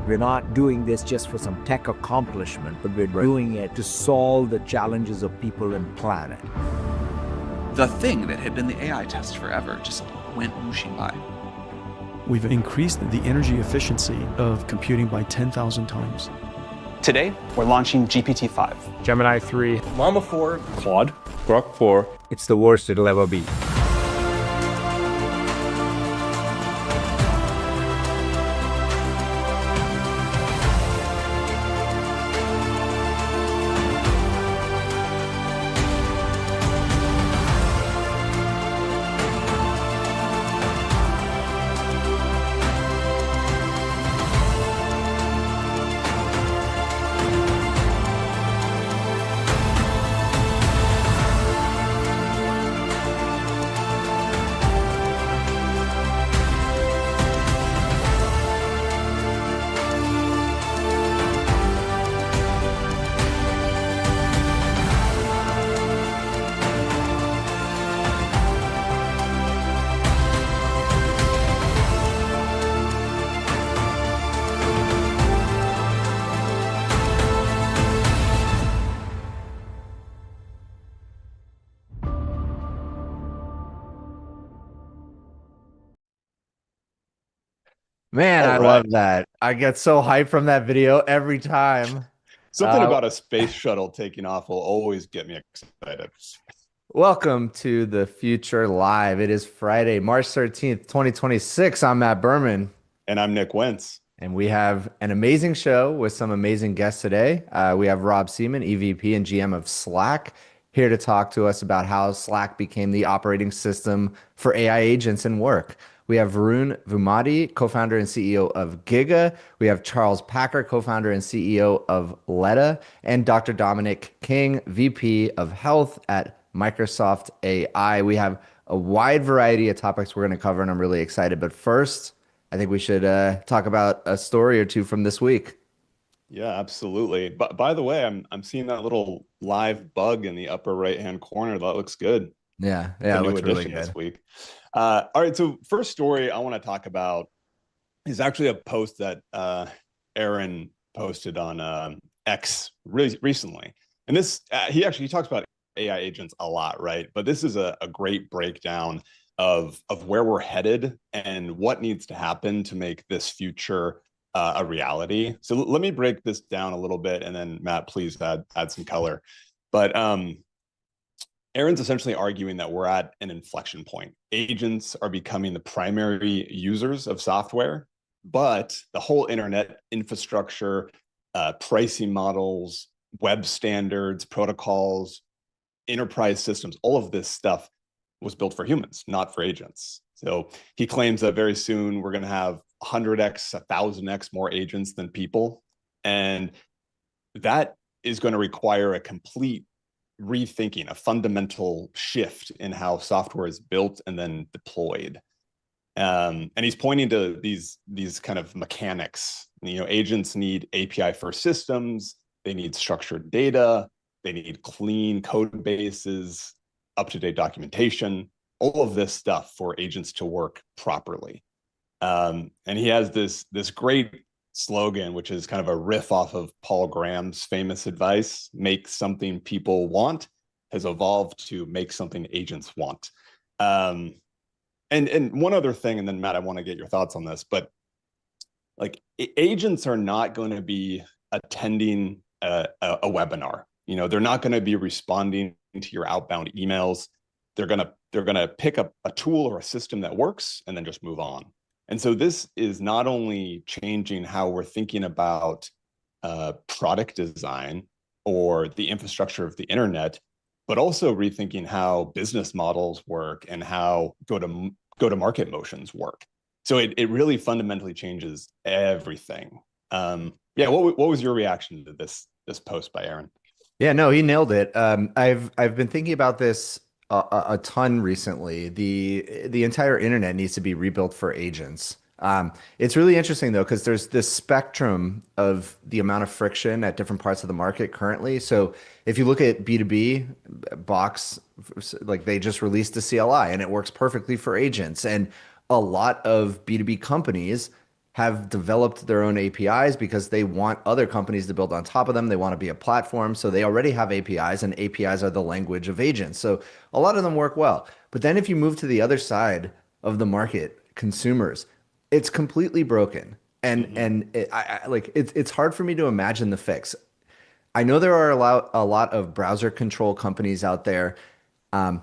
We're not doing this just for some tech accomplishment, but we're doing it to solve the challenges of people and planet. The thing that had been the AI test forever just went whooshing by. We've increased the energy efficiency of computing by 10,000 times. Today, we're launching GPT-5. Gemini 3. Llama 4. Claude. Grok 4. It's the worst it'll ever be. Man, I love that. I get so hyped from that video every time. Something about a space shuttle taking off will always get me excited. Welcome to the Future Live. It is Friday, March 13th, 2026. I'm Matt Berman. And I'm Nick Wentz. And we have an amazing show with some amazing guests today. We have Rob Seaman, EVP and GM of Slack, here to talk to us about how Slack became the operating system for AI agents and work. We have Varun Vummadi, co-founder and CEO of Giga. We have Charles Packer, co-founder and CEO of Letta, and Dr. Dominic King, VP of Health at Microsoft AI. We have a wide variety of topics we're going to cover, and I'm really excited. But first, I think we should talk about a story or two from this week. Yeah, absolutely. But by the way, I'm seeing that little live bug in the upper right-hand corner. That looks good. Yeah, it looks really good this week. All right, so first story I want to talk about is actually a post that Aaron posted on X recently. And this, he talks about AI agents a lot, right? But this is a great breakdown of where we're headed and what needs to happen to make this future a reality. So let me break this down a little bit, and then Matt, please add some color. But Aaron's essentially arguing that we're at an inflection point. Agents are becoming the primary users of software, but the whole internet infrastructure, pricing models, web standards, protocols, enterprise systems, all of this stuff was built for humans, not for agents. So he claims that very soon we're going to have 100x, 1000x more agents than people. And that is going to require a complete rethinking, a fundamental shift in how software is built and then deployed. And he's pointing to these kind of mechanics. Agents need API first systems, they need structured data, they need clean code bases, up-to-date documentation, all of this stuff for agents to work properly. And he has this great slogan, which is kind of a riff off of Paul Graham's famous advice: make something people want has evolved to make something agents want. And one other thing, and then Matt, I want to get your thoughts on this, but like agents are not going to be attending a webinar. They're not going to be responding to your outbound emails. They're gonna pick up a tool or a system that works and then just move on. And so this is not only changing how we're thinking about product design or the infrastructure of the internet, but also rethinking how business models work and how go-to-market motions work. So it really fundamentally changes everything. What was your reaction to this post by Aaron? Yeah, no, he nailed it. I've been thinking about this a ton recently. The entire internet needs to be rebuilt for agents. It's really interesting though, because there's this spectrum of the amount of friction at different parts of the market currently. So if you look at B2B, Box, like they just released a CLI and it works perfectly for agents. And a lot of B2B companies have developed their own APIs because they want other companies to build on top of them. They want to be a platform. So they already have APIs, and APIs are the language of agents. So a lot of them work well. But then if you move to the other side of the market, consumers, it's completely broken. It's hard for me to imagine the fix. I know there are a lot of browser control companies out there. To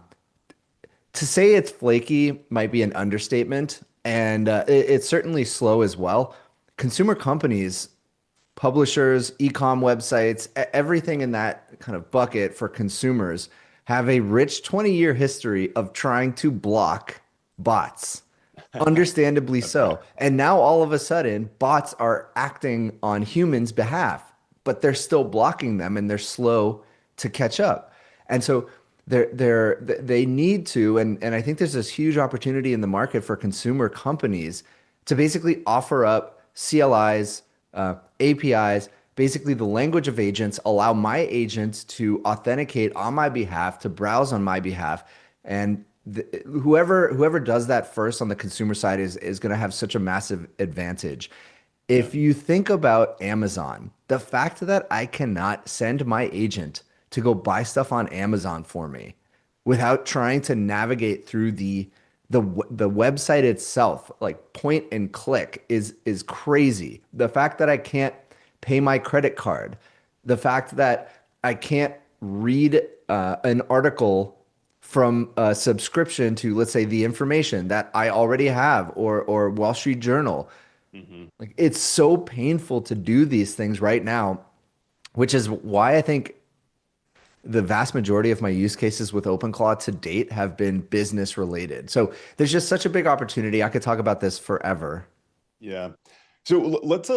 say it's flaky might be an understatement, and it's certainly slow as well. Consumer companies, publishers, e-com websites, everything in that kind of bucket for consumers have a rich 20-year history of trying to block bots. Understandably so. And now all of a sudden, bots are acting on humans' behalf, but they're still blocking them and they're slow to catch up. And so they need to, and I think there's this huge opportunity in the market for consumer companies to basically offer up CLIs, APIs, basically the language of agents, allow my agents to authenticate on my behalf, to browse on my behalf. And whoever does that first on the consumer side is going to have such a massive advantage. If you think about Amazon, the fact that I cannot send my agent to go buy stuff on Amazon for me without trying to navigate through the website itself, like point and click, is crazy. The fact that I can't pay my credit card, the fact that I can't read an article from a subscription to, let's say, The Information that I already have, or Wall Street Journal. Like, it's so painful to do these things right now, which is why I think the vast majority of my use cases with OpenClaw to date have been business related. So there's just such a big opportunity. I could talk about this forever. Yeah. So let's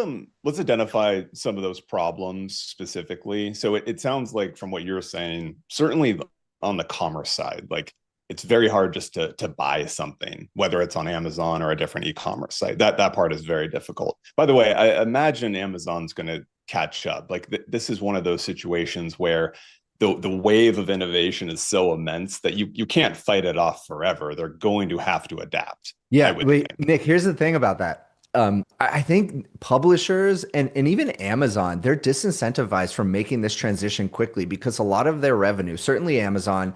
identify some of those problems specifically. So it sounds like, from what you're saying, certainly on the commerce side, like, it's very hard just to buy something, whether it's on Amazon or a different e-commerce site. That part is very difficult. By the way, I imagine Amazon's going to catch up. Like, this is one of those situations where the wave of innovation is so immense that you can't fight it off forever. They're going to have to adapt. Yeah, wait, Nick, here's the thing about that. I think publishers and even Amazon, they're disincentivized from making this transition quickly because a lot of their revenue, certainly Amazon,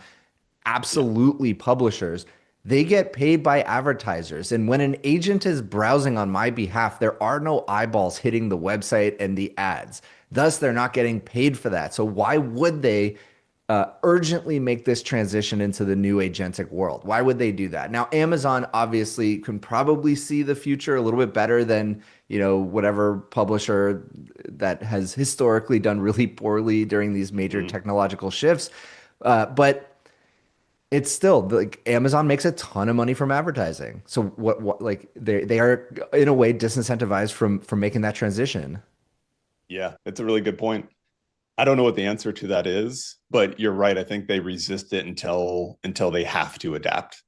absolutely publishers, they get paid by advertisers. And when an agent is browsing on my behalf, there are no eyeballs hitting the website and the ads. Thus, they're not getting paid for that. So why would they urgently make this transition into the new agentic world? Why would they do that? Now, Amazon obviously can probably see the future a little bit better than, whatever publisher that has historically done really poorly during these major technological shifts. But it's still like Amazon makes a ton of money from advertising. So what like they are in a way disincentivized from making that transition. Yeah, it's a really good point. I don't know what the answer to that is, but you're right. I think they resist it until they have to adapt.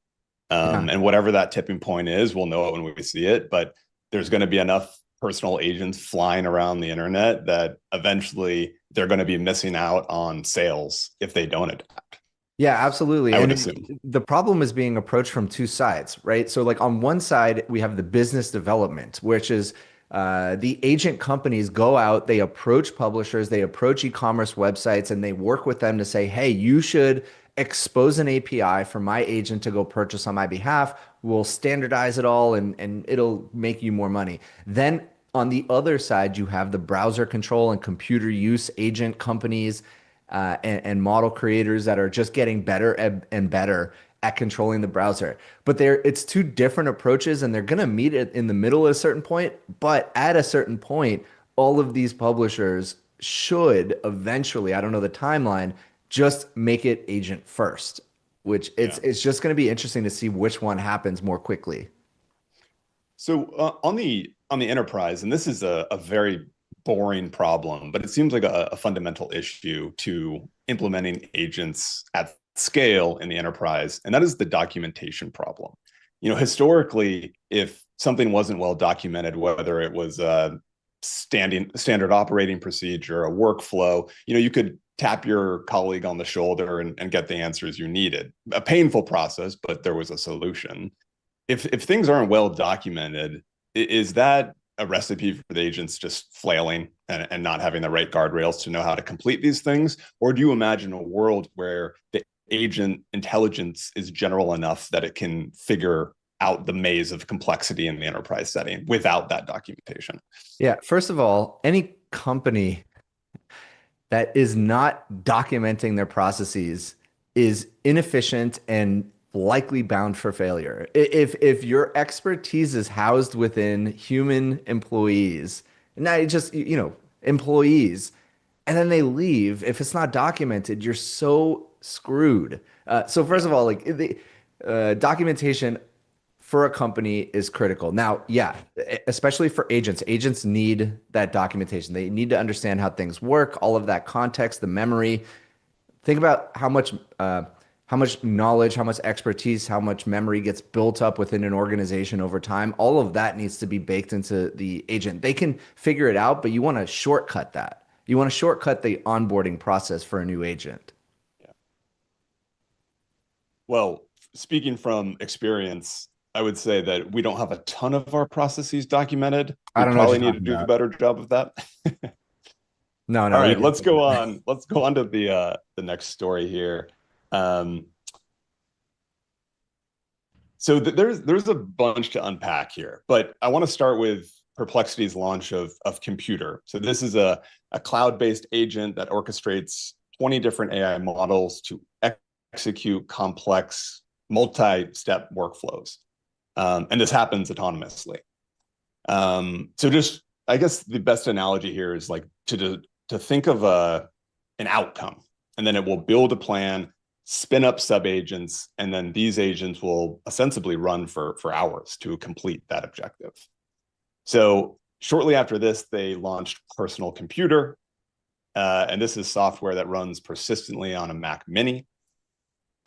And whatever that tipping point is, we'll know it when we see it. But there's going to be enough personal agents flying around the internet that eventually they're going to be missing out on sales if they don't adapt. Yeah, absolutely. I would And assume. the problem is being approached from two sides, right? So like on one side, we have the business development, which is the agent companies go out, they approach publishers, they approach e-commerce websites, and they work with them to say, hey, you should expose an API for my agent to go purchase on my behalf. We'll standardize it all and it'll make you more money. Then on the other side, you have the browser control and computer use agent companies and model creators that are just getting better and better at controlling the browser. But it's two different approaches, and they're going to meet in the middle at a certain point. But at a certain point, all of these publishers should eventually, I don't know the timeline, just make it agent first, which it's just going to be interesting to see which one happens more quickly. So on the enterprise, and this is a very boring problem, but it seems like a fundamental issue to implementing agents at scale in the enterprise, and that is the documentation problem. Historically, if something wasn't well documented, whether it was a standard operating procedure, a workflow, you could tap your colleague on the shoulder and get the answers you needed. A painful process, but there was a solution. If things aren't well documented, is that a recipe for the agents just flailing and not having the right guardrails to know how to complete these things? Or do you imagine a world where the agent intelligence is general enough that it can figure out the maze of complexity in the enterprise setting without that documentation? Yeah, first of all, any company that is not documenting their processes is inefficient and likely bound for failure. If your expertise is housed within human employees, not just employees, and then they leave, if it's not documented, you're so screwed. So first of all, like the documentation for a company is critical. Now, yeah, especially for agents. Agents need that documentation. They need to understand how things work, all of that context, the memory. Think about how much knowledge, how much expertise, how much memory gets built up within an organization over time. All of that needs to be baked into the agent. They can figure it out, but you want to shortcut that. You want to shortcut the onboarding process for a new agent. Yeah. Well, speaking from experience, I would say that we don't have a ton of our processes documented. We I don't know what probably you're need to talking do a about. better job of that. No, All you right, can- let's go on. Let's go on to the next story here. So there's a bunch to unpack here, but I want to start with Perplexity's launch of Computer. So this is a cloud-based agent that orchestrates 20 different AI models to execute complex multi-step workflows. And this happens autonomously. So just, I guess the best analogy here is like to think of an outcome, and then it will build a plan, spin up sub-agents, and then these agents will ostensibly run for hours to complete that objective. So shortly after this, they launched Personal Computer, and this is software that runs persistently on a Mac Mini.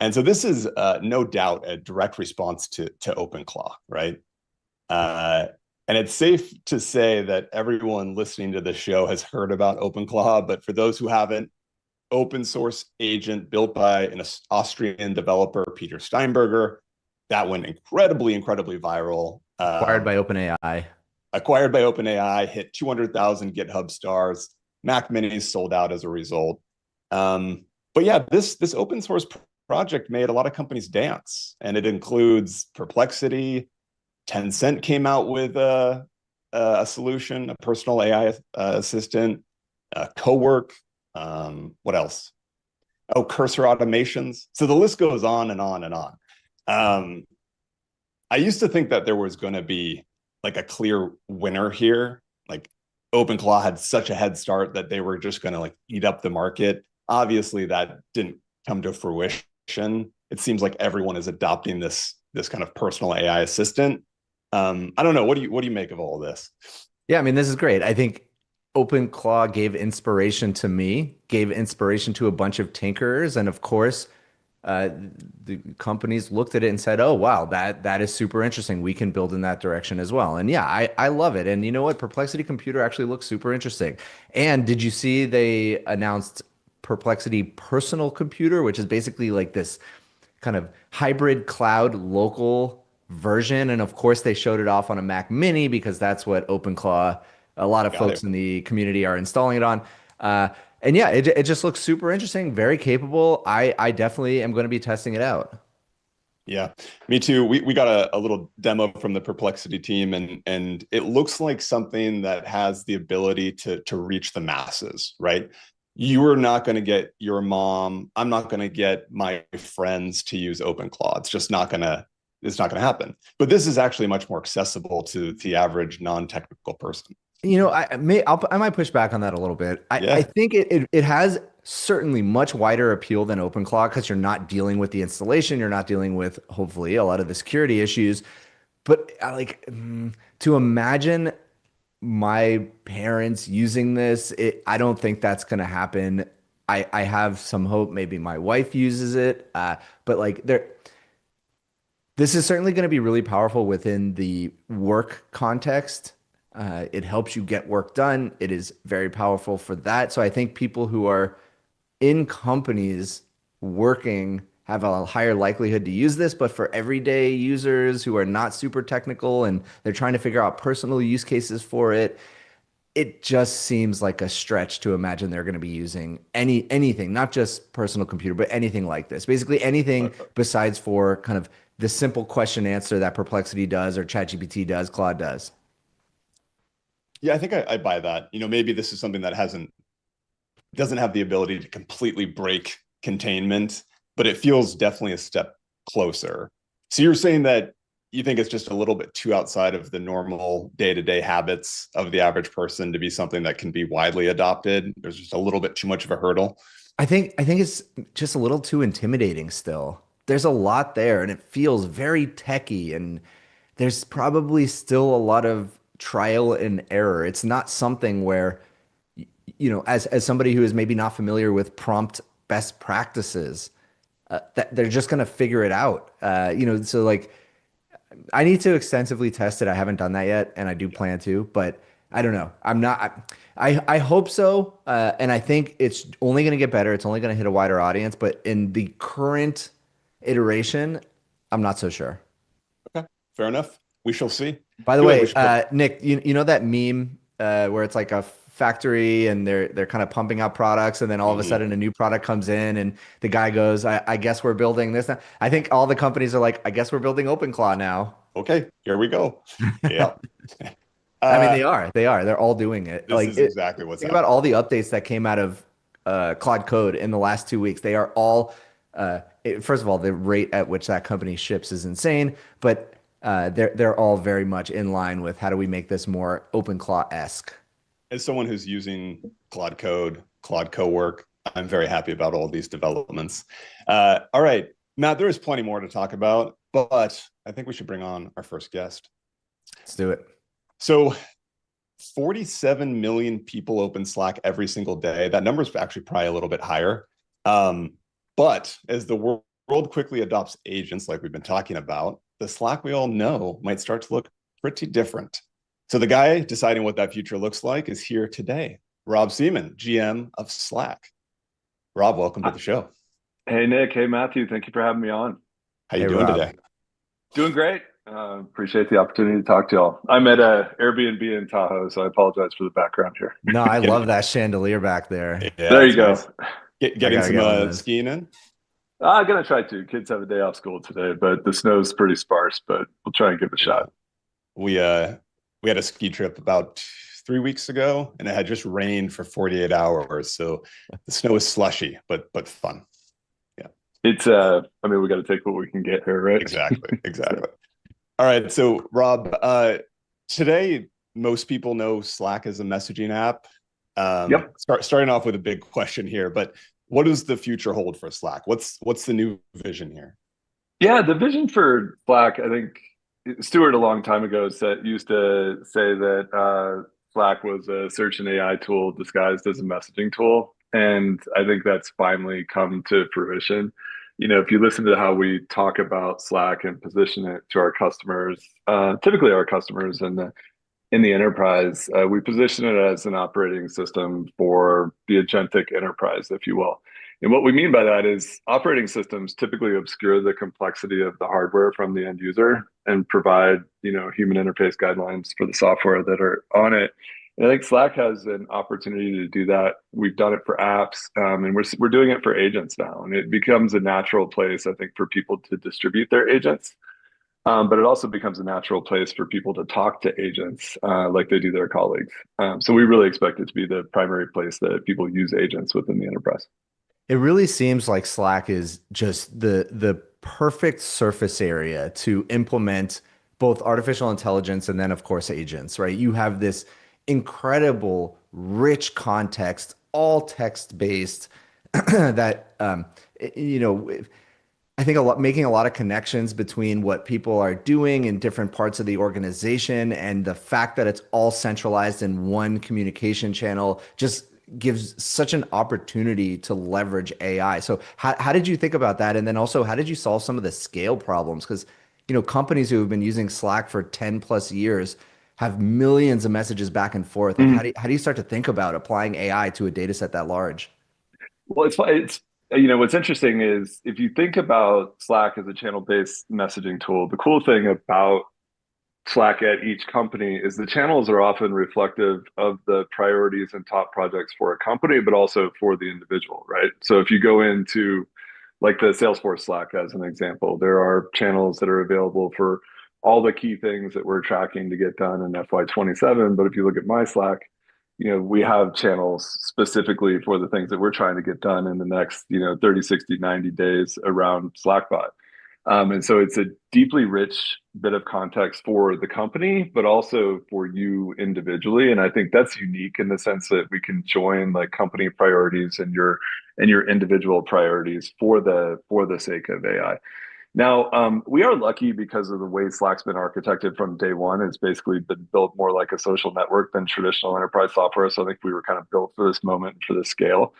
And so this is no doubt a direct response to OpenClaw, right? And it's safe to say that everyone listening to the show has heard about OpenClaw, but for those who haven't, open source agent built by an Austrian developer, Peter Steinberger, that went incredibly viral. Acquired by OpenAI. Acquired by OpenAI, hit 200,000 GitHub stars. Mac Minis sold out as a result. But yeah, this open source project made a lot of companies dance, and it includes Perplexity. Tencent came out with a solution, a personal AI assistant, Cowork. What else? Oh, Cursor Automations. So the list goes on and on and on. I used to think that there was going to be like a clear winner here. Like OpenClaw had such a head start that they were just going to like eat up the market. Obviously, that didn't come to fruition. It seems like everyone is adopting this kind of personal AI assistant. I don't know. What do you make of all of this? Yeah, I mean, this is great. I think OpenClaw gave inspiration to me, gave inspiration to a bunch of tinkerers, and of course, the companies looked at it and said, "Oh, wow, that is super interesting. We can build in that direction as well." And yeah, I love it. And you know what? Perplexity Computer actually looks super interesting. And did you see they announced Perplexity Personal Computer, which is basically like this kind of hybrid cloud local version? And of course, they showed it off on a Mac Mini because that's what OpenClaw, a lot of folks in the community are installing it on. And yeah, it just looks super interesting, very capable. I definitely am going to be testing it out. Yeah, me too. We got a little demo from the Perplexity team, and it looks like something that has the ability to reach the masses, right? You are not going to get your mom. I'm not going to get my friends to use OpenClaw. It's just not going to. It's not going to happen. But this is actually much more accessible to the average non-technical person. You know, I might push back on that a little bit. I think it has certainly much wider appeal than OpenClaw because you're not dealing with the installation, you're not dealing with hopefully a lot of the security issues. But to imagine my parents using this, I don't think that's going to happen. I have some hope maybe my wife uses it, but like this is certainly going to be really powerful within the work context. It helps you get work done. It is very powerful for that. So I think people who are in companies working, have a higher likelihood to use this, but for everyday users who are not super technical and they're trying to figure out personal use cases for it, it just seems like a stretch to imagine they're going to be using anything, not just personal computer, but anything like this. Basically anything besides for kind of the simple question answer that Perplexity does or ChatGPT does, Claude does. Yeah, I think I buy that. Maybe this is something that doesn't have the ability to completely break containment, but it feels definitely a step closer. So you're saying that you think it's just a little bit too outside of the normal day-to-day habits of the average person to be something that can be widely adopted? There's just a little bit too much of a hurdle. I think it's just a little too intimidating still. There's a lot there and it feels very techy, and there's probably still a lot of trial and error. It's not something where, as somebody who is maybe not familiar with prompt best practices, that they're just going to figure it out. So like I need to extensively test it. I haven't done that yet, and I do plan to, but I don't know. I hope so, and I think it's only going to get better. It's only going to hit a wider audience, but in the current iteration, I'm not so sure. Okay, fair enough. We shall see. By the way, Nick, you know that meme where it's like a factory and they're kind of pumping out products, and then all of a sudden a new product comes in and the guy goes, I guess we're building this now. I think all the companies are like, I guess we're building OpenClaw now. Okay, here we go. Yeah. I mean, they are. They're all doing it. This is exactly what's think happening. about all the updates that came out of Claude Code in the last 2 weeks. They are all, first of all, the rate at which that company ships is insane, but they're all very much in line with how do we make this more OpenClaw-esque. As someone who's using Claude Code, Claude Cowork, I'm very happy about all these developments. All right, Matt, there is plenty more to talk about, but I think we should bring on our first guest. Let's do it. So 47 million people open Slack every single day. That number is actually probably a little bit higher. But as the world quickly adopts agents like we've been talking about, the Slack we all know might start to look pretty different. So the guy deciding what that future looks like is here today. Rob Seaman, GM of Slack. Rob, welcome to the show. Hey, Nick. Hey, Matthew. Thank you for having me on. How you doing today? Doing great. Appreciate the opportunity to talk to y'all. I'm at a Airbnb in Tahoe, so I apologize for the background here. No, I love that chandelier back there. Yeah, there you go. Nice. Getting some skiing in? I'm going to try to. Kids have a day off school today, but the snow's pretty sparse, but we'll try and give it a shot. We had a ski trip about 3 weeks ago, and it had just rained for 48 hours. So the snow is slushy, but fun. Yeah. It's, I mean, we got to take what we can get here, right? Exactly. All right. So Rob, today, most people know Slack as a messaging app. Yep. Starting off with a big question here, but what does the future hold for Slack? What's the new vision here? Yeah, the vision for Slack, I think Stuart a long time ago used to say that Slack was a search and AI tool disguised as a messaging tool. And I think that's finally come to fruition. If you listen to how we talk about Slack and position it to our customers, typically our customers in the enterprise, we position it as an operating system for the agentic enterprise, if you will. And what we mean by that is operating systems typically obscure the complexity of the hardware from the end user and provide, human interface guidelines for the software that are on it. And I think Slack has an opportunity to do that. We've done it for apps, and we're doing it for agents now. And it becomes a natural place, I think, for people to distribute their agents. But it also becomes a natural place for people to talk to agents like they do their colleagues. So we really expect it to be the primary place that people use agents within the enterprise. It really seems like Slack is just the perfect surface area to implement both artificial intelligence and then, of course, agents, right? You have this incredible, rich context, all text-based that, I think making a lot of connections between what people are doing in different parts of the organization and the fact that it's all centralized in one communication channel just gives such an opportunity to leverage AI. So how did you think about that? And then also, how did you solve some of the scale problems? Because, companies who have been using Slack for 10 plus years have millions of messages back and forth. Like, how do you start to think about applying AI to a data set that large? Well, it's What's interesting is if you think about Slack as a channel-based messaging tool, the cool thing about Slack at each company is the channels are often reflective of the priorities and top projects for a company, but also for the individual, right? So if you go into like the Salesforce Slack as an example, there are channels that are available for all the key things that we're tracking to get done in FY27. But if you look at my Slack, we have channels specifically for the things that we're trying to get done in the next, 30, 60, 90 days around Slackbot. And so it's a deeply rich bit of context for the company, but also for you individually. And I think that's unique in the sense that we can join like company priorities and your individual priorities for the sake of AI. Now, we are lucky because of the way Slack's been architected from day one. It's basically been built more like a social network than traditional enterprise software. So I think we were kind of built for this moment, for this scale.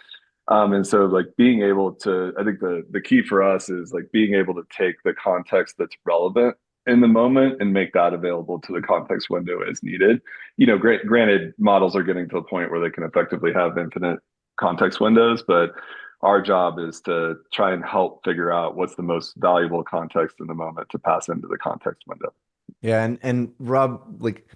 And so like being able to, I think the key for us is like being able to take the context that's relevant in the moment and make that available to the context window as needed. Granted, models are getting to the point where they can effectively have infinite context windows, but our job is to try and help figure out what's the most valuable context in the moment to pass into the context window. Yeah, and Rob, like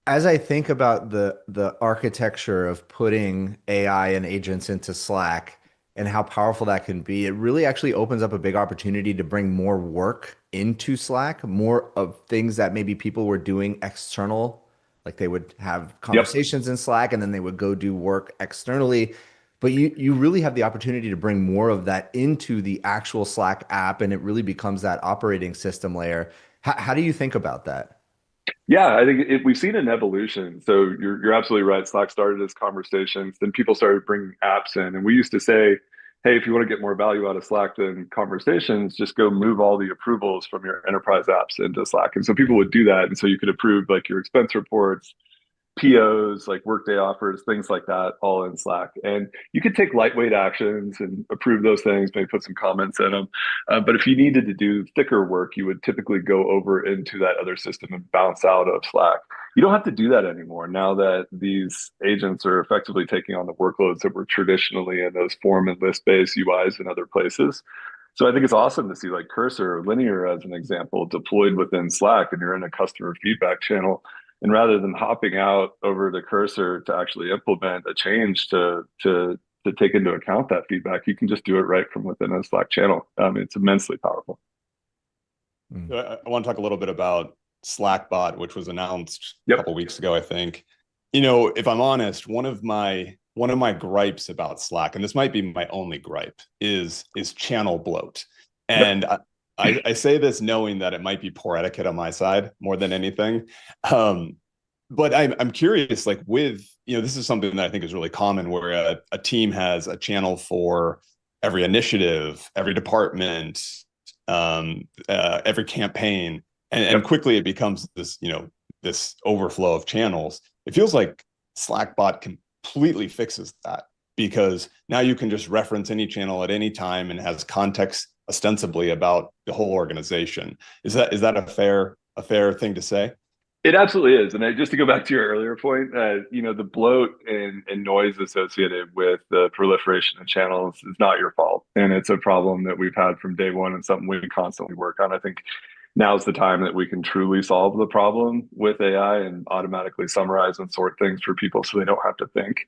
as I think about the architecture of putting AI and agents into Slack and how powerful that can be, it really actually opens up a big opportunity to bring more work into Slack, more of things that maybe people were doing external, like they would have conversations in Slack and then they would go do work externally. But you really have the opportunity to bring more of that into the actual Slack app, and it really becomes that operating system layer. How do you think about that? Yeah, I think we've seen an evolution. So you're absolutely right. Slack started as conversations, then people started bringing apps in, and we used to say, "Hey, if you want to get more value out of Slack than conversations, just go move all the approvals from your enterprise apps into Slack." And so people would do that, and so you could approve like your expense reports, POs, like workday offers, things like that, all in Slack. And you could take lightweight actions and approve those things, maybe put some comments in them. But if you needed to do thicker work, you would typically go over into that other system and bounce out of Slack. You don't have to do that anymore now that these agents are effectively taking on the workloads that were traditionally in those form and list-based UIs in other places. So I think it's awesome to see like Cursor or Linear as an example deployed within Slack, and you're in a customer feedback channel. And rather than hopping out over the Cursor to actually implement a change to take into account that feedback, you can just do it right from within a Slack channel. It's immensely powerful. I want to talk a little bit about Slackbot, which was announced a Yep. couple weeks ago, I think. If I'm honest, one of my gripes about Slack, and this might be my only gripe, is channel bloat. And I say this knowing that it might be poor etiquette on my side more than anything. But I'm curious, like this is something that I think is really common where a team has a channel for every initiative, every department, every campaign, and quickly it becomes this overflow of channels. It feels like Slackbot completely fixes that, because now you can just reference any channel at any time and has context ostensibly about the whole organization. Is that a fair thing to say? It absolutely is. And just to go back to your earlier point, the bloat and noise associated with the proliferation of channels is not your fault. And it's a problem that we've had from day one and something we constantly work on. I think now's the time that we can truly solve the problem with AI and automatically summarize and sort things for people so they don't have to think.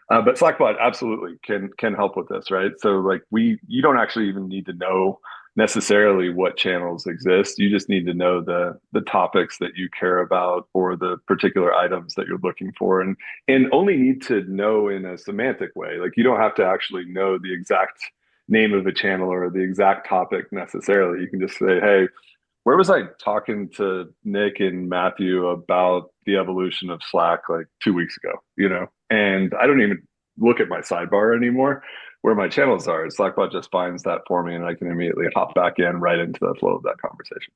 But Slackbot absolutely can help with this, right? So like you don't actually even need to know necessarily what channels exist. You just need to know the topics that you care about or the particular items that you're looking for, and only need to know in a semantic way. Like you don't have to actually know the exact name of a channel or the exact topic necessarily. You can just say, "Hey, where was I talking to Nick and Matthew about the evolution of Slack like 2 weeks ago?" And I don't even look at my sidebar anymore where my channels are. Slackbot just finds that for me, and I can immediately hop back in right into the flow of that conversation.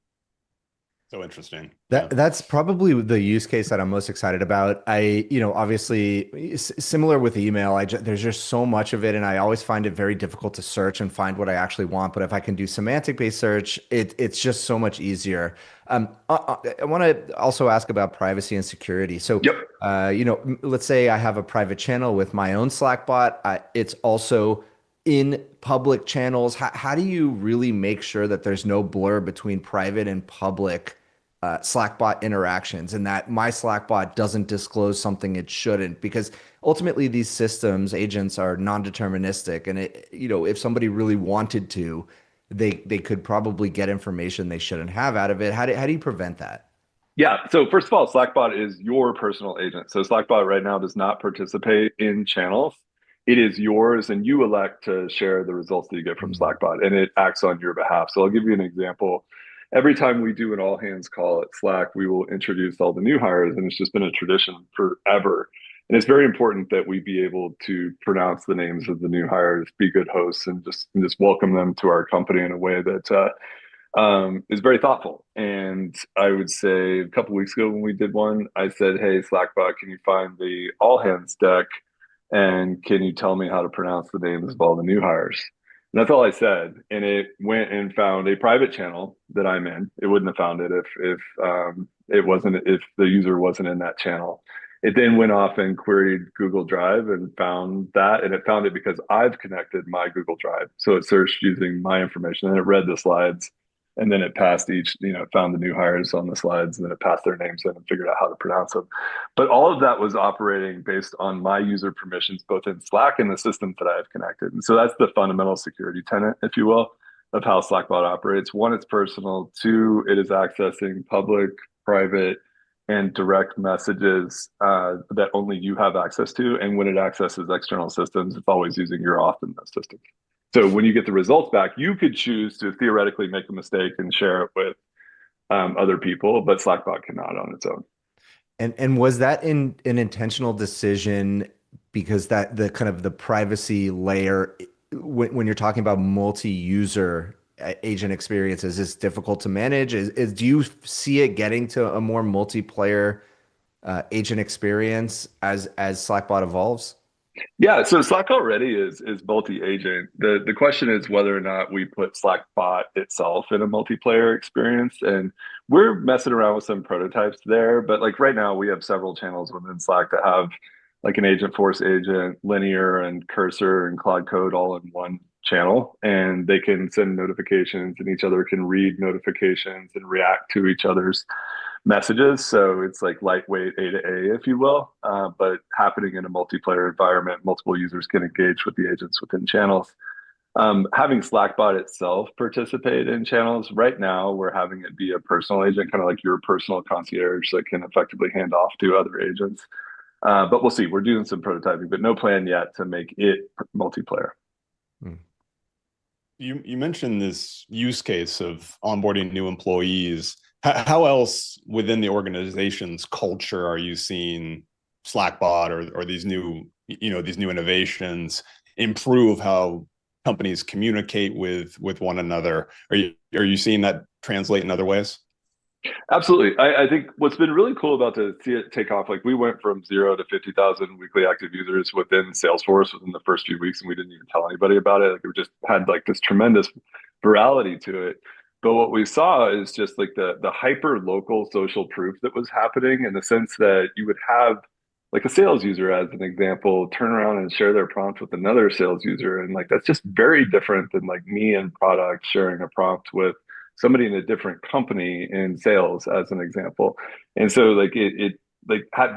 So interesting. That's probably the use case that I'm most excited about. Obviously similar with email, there's just so much of it, and I always find it very difficult to search and find what I actually want. But if I can do semantic-based search, it's just so much easier. I want to also ask about privacy and security. So, let's say I have a private channel with my own Slack bot. It's also in public channels? How do you really make sure that there's no blur between private and public Slackbot interactions, and that my Slackbot doesn't disclose something it shouldn't? Because ultimately these systems, agents, are non-deterministic, and if somebody really wanted to, they could probably get information they shouldn't have out of it. How do you prevent that? Yeah. So first of all, Slackbot is your personal agent. So Slackbot right now does not participate in channels. It is yours, and you elect to share the results that you get from Slackbot, and it acts on your behalf. So I'll give you an example. Every time we do an all hands call at Slack, we will introduce all the new hires, and it's just been a tradition forever. And it's very important that we be able to pronounce the names of the new hires, be good hosts, and just welcome them to our company in a way that is very thoughtful. And I would say a couple weeks ago when we did one, I said, "Hey, Slackbot, can you find the all hands deck, and can you tell me how to pronounce the names of all the new hires?" And that's all I said. And it went and found a private channel that I'm in. It wouldn't have found it if the user wasn't in that channel. It then went off and queried Google Drive and found that, and it found it because I've connected my Google Drive. So it searched using my information, and it read the slides, and then it passed it found the new hires on the slides, and then it passed their names in and figured out how to pronounce them. But all of that was operating based on my user permissions, both in Slack and the systems that I have connected. And so that's the fundamental security tenet, if you will, of how Slackbot operates. One, it's personal. Two, it is accessing public, private, and direct messages that only you have access to. And when it accesses external systems, it's always using your auth in those systems. So when you get the results back, you could choose to theoretically make a mistake and share it with other people, but Slackbot cannot on its own. And was that an intentional decision, because that the kind of the privacy layer, when you're talking about multi-user agent experiences, is difficult to manage? Do you see it getting to a more multiplayer agent experience as Slackbot evolves? Yeah, so Slack already is multi-agent. The question is whether or not we put Slackbot itself in a multiplayer experience, and we're messing around with some prototypes there. But like right now, we have several channels within Slack that have like an Agent Force agent, Linear, and Cursor, and Cloud Code all in one channel, and they can send notifications, and each other can read notifications and react to each other's messages. So it's like lightweight A to A, if you will, but happening in a multiplayer environment. Multiple users can engage with the agents within channels. Having Slackbot itself participate in channels, right now we're having it be a personal agent, kind of like your personal concierge that can effectively hand off to other agents. But we'll see. We're doing some prototyping, but no plan yet to make it multiplayer. You mentioned this use case of onboarding new employees. How else within the organization's culture are you seeing Slackbot or these new innovations improve how companies communicate with one another? Are you seeing that translate in other ways? Absolutely. I think what's been really cool about to see it take off, like we went from 0 to 50,000 weekly active users within Salesforce within the first few weeks, and we didn't even tell anybody about it. Like we just had like this tremendous virality to it. But what we saw is just like the hyper local social proof that was happening, in the sense that you would have like a sales user, as an example, turn around and share their prompt with another sales user. And like that's just very different than like me and product sharing a prompt with somebody in a different company in sales, as an example. And so like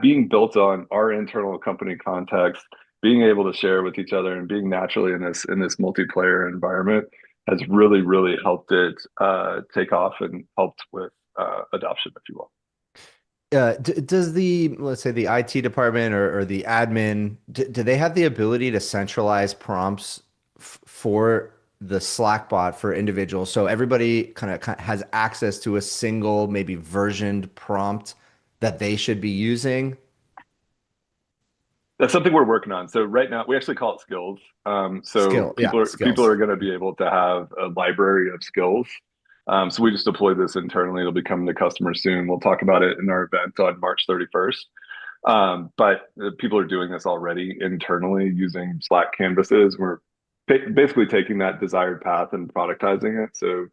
being built on our internal company context, being able to share with each other and being naturally in this multiplayer environment has really, really helped it take off and helped with adoption, if you will. Does let's say the IT department or the admin, do they have the ability to centralize prompts for the Slackbot for individuals, so everybody kind of has access to a single, maybe versioned prompt that they should be using? That's something we're working on. So right now we actually call it skills. People are going to be able to have a library of skills. So we just deployed this internally. It'll be coming to customers soon. We'll talk about it in our event on March 31st. But people are doing this already internally using Slack canvases. We're basically taking that desired path and productizing it. So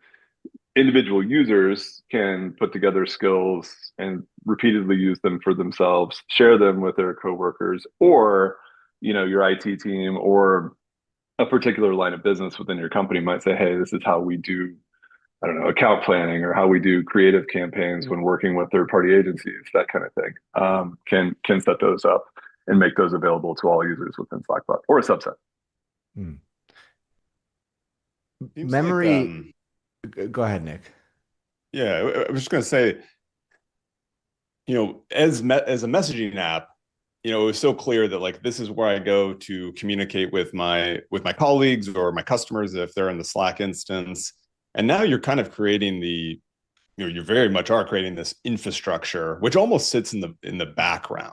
individual users can put together skills and repeatedly use them for themselves, share them with their coworkers, or your IT team or a particular line of business within your company might say, hey, this is how we do, I don't know, account planning, or how we do creative campaigns when working with third party agencies, that kind of thing. Can set those up and make those available to all users within Slackbot, or a subset. Hmm. Seems Memory. like, Go ahead, Nick. yeah, I was just going to say, as a messaging app, it was so clear that like this is where I go to communicate with my colleagues or my customers if they're in the Slack instance. And now you're kind of creating you very much are creating this infrastructure, which almost sits in the background.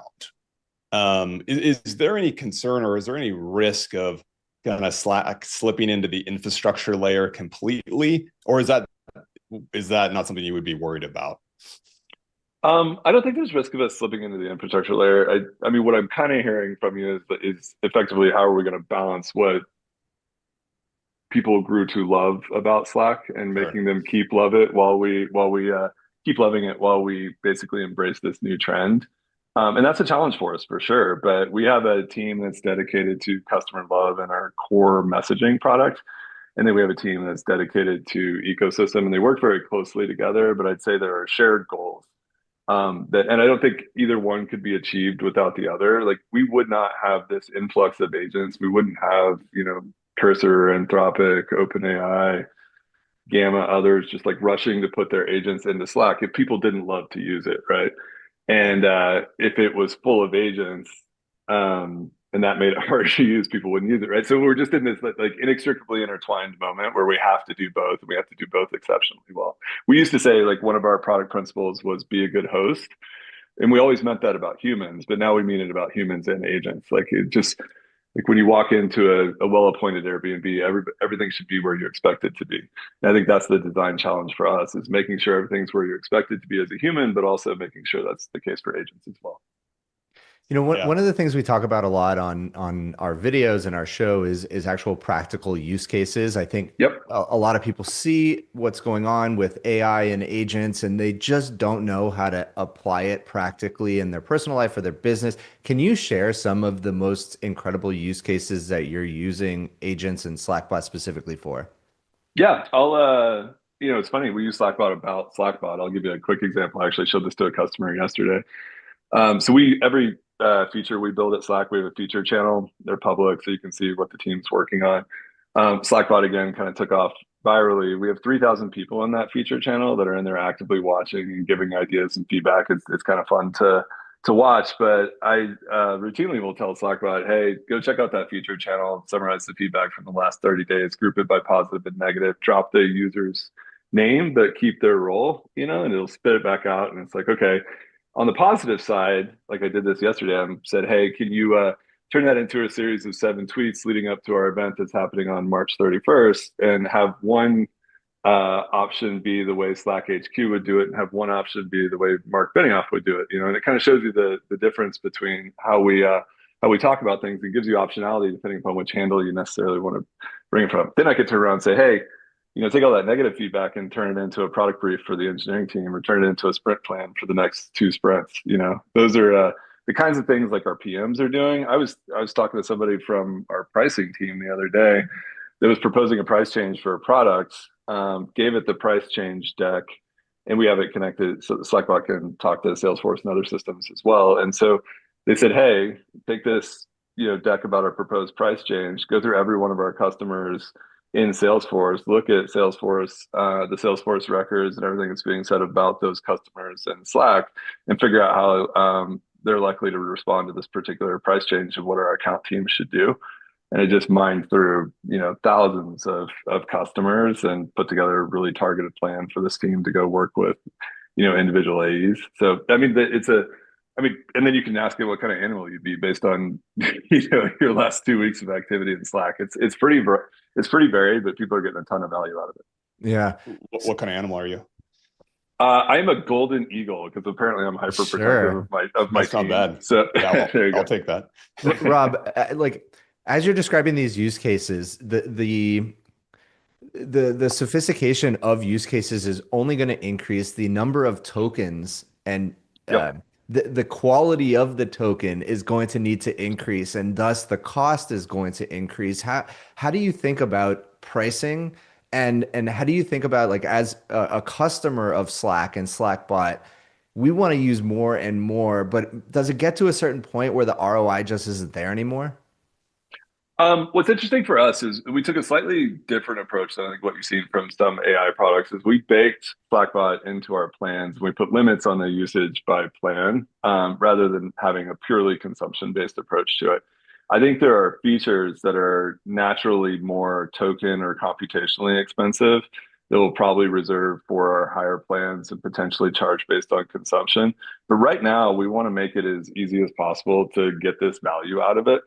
Is there any concern, or is there any risk of kind of Slack slipping into the infrastructure layer completely, or is that not something you would be worried about? I don't think there's risk of us slipping into the infrastructure layer. I mean, what I'm kind of hearing from you is effectively how are we going to balance what people grew to love about Slack and making them keep love it while we keep loving it while we basically embrace this new trend. And that's a challenge for us for sure. But we have a team that's dedicated to customer love and our core messaging product. And then we have a team that's dedicated to ecosystem, and they work very closely together. But I'd say there are shared goals and I don't think either one could be achieved without the other. Like, we would not have this influx of agents. We wouldn't have, Cursor, Anthropic, OpenAI, Gamma, others just like rushing to put their agents into Slack if people didn't love to use it, right? And if it was full of agents, and that made it hard to use, people wouldn't use it, right? So we're just in this like inextricably intertwined moment where we have to do both, and we have to do both exceptionally well. We used to say like one of our product principles was be a good host, and we always meant that about humans, but now we mean it about humans and agents. Like, it just like when you walk into a well-appointed Airbnb, everything should be where you expect it to be. And I think that's the design challenge for us, is making sure everything's where you expect it to be as a human, but also making sure that's the case for agents as well. One of the things we talk about a lot on our videos and our show is actual practical use cases. I think a lot of people see what's going on with AI and agents, and they just don't know how to apply it practically in their personal life or their business. Can you share some of the most incredible use cases that you're using agents and Slackbot specifically for? Yeah, I'll it's funny, we use Slackbot about Slackbot. I'll give you a quick example. I actually showed this to a customer yesterday. So every feature we build at Slack, we have a feature channel. They're public, so you can see what the team's working on. Slackbot, again, kind of took off virally. We have 3,000 people in that feature channel that are in there actively watching and giving ideas and feedback. It's kind of fun to watch, but I routinely will tell Slackbot, hey, go check out that feature channel, summarize the feedback from the last 30 days, group it by positive and negative, drop the user's name, but keep their role, and it'll spit it back out. And it's like, okay, on the positive side, like I did this yesterday, I said, hey, can you turn that into a series of 7 tweets leading up to our event that's happening on March 31st, and have one option be the way Slack HQ would do it, and have one option be the way Mark Benioff would do it, and it kind of shows you the difference between how we talk about things, and gives you optionality depending upon which handle you necessarily want to bring it from. Then I could turn around and say, hey, take all that negative feedback and turn it into a product brief for the engineering team, or turn it into a sprint plan for the next 2 sprints. Those are the kinds of things like our PMs are doing. I was talking to somebody from our pricing team the other day that was proposing a price change for a product, gave it the price change deck, and we have it connected so Slackbot can talk to Salesforce and other systems as well. And so they said, hey, take this deck about our proposed price change, go through every one of our customers in Salesforce, look at Salesforce, the Salesforce records and everything that's being said about those customers in Slack, and figure out how they're likely to respond to this particular price change and what our account team should do. And it just mined through, thousands of customers and put together a really targeted plan for this team to go work with, individual AEs. So, I mean, and then you can ask it what kind of animal you'd be based on, your last 2 weeks of activity in Slack. It's pretty varied, but people are getting a ton of value out of it. Yeah. What kind of animal are you? I am a golden eagle, because apparently I'm hyper protective of my That's team. not bad. So yeah, there you I'll go. take that. Rob, as you're describing these use cases, the sophistication of use cases is only going to increase. The number of tokens and the quality of the token is going to need to increase, and thus the cost is going to increase. How do you think about pricing, and how do you think about, like, as a customer of Slack and Slackbot, we want to use more and more, but does it get to a certain point where the ROI just isn't there anymore? What's interesting for us is we took a slightly different approach than I think what you've seen from some AI products. Is we baked Slackbot into our plans. We put limits on the usage by plan, rather than having a purely consumption-based approach to it. I think there are features that are naturally more token or computationally expensive that we'll probably reserve for our higher plans and potentially charge based on consumption. But right now, we want to make it as easy as possible to get this value out of it.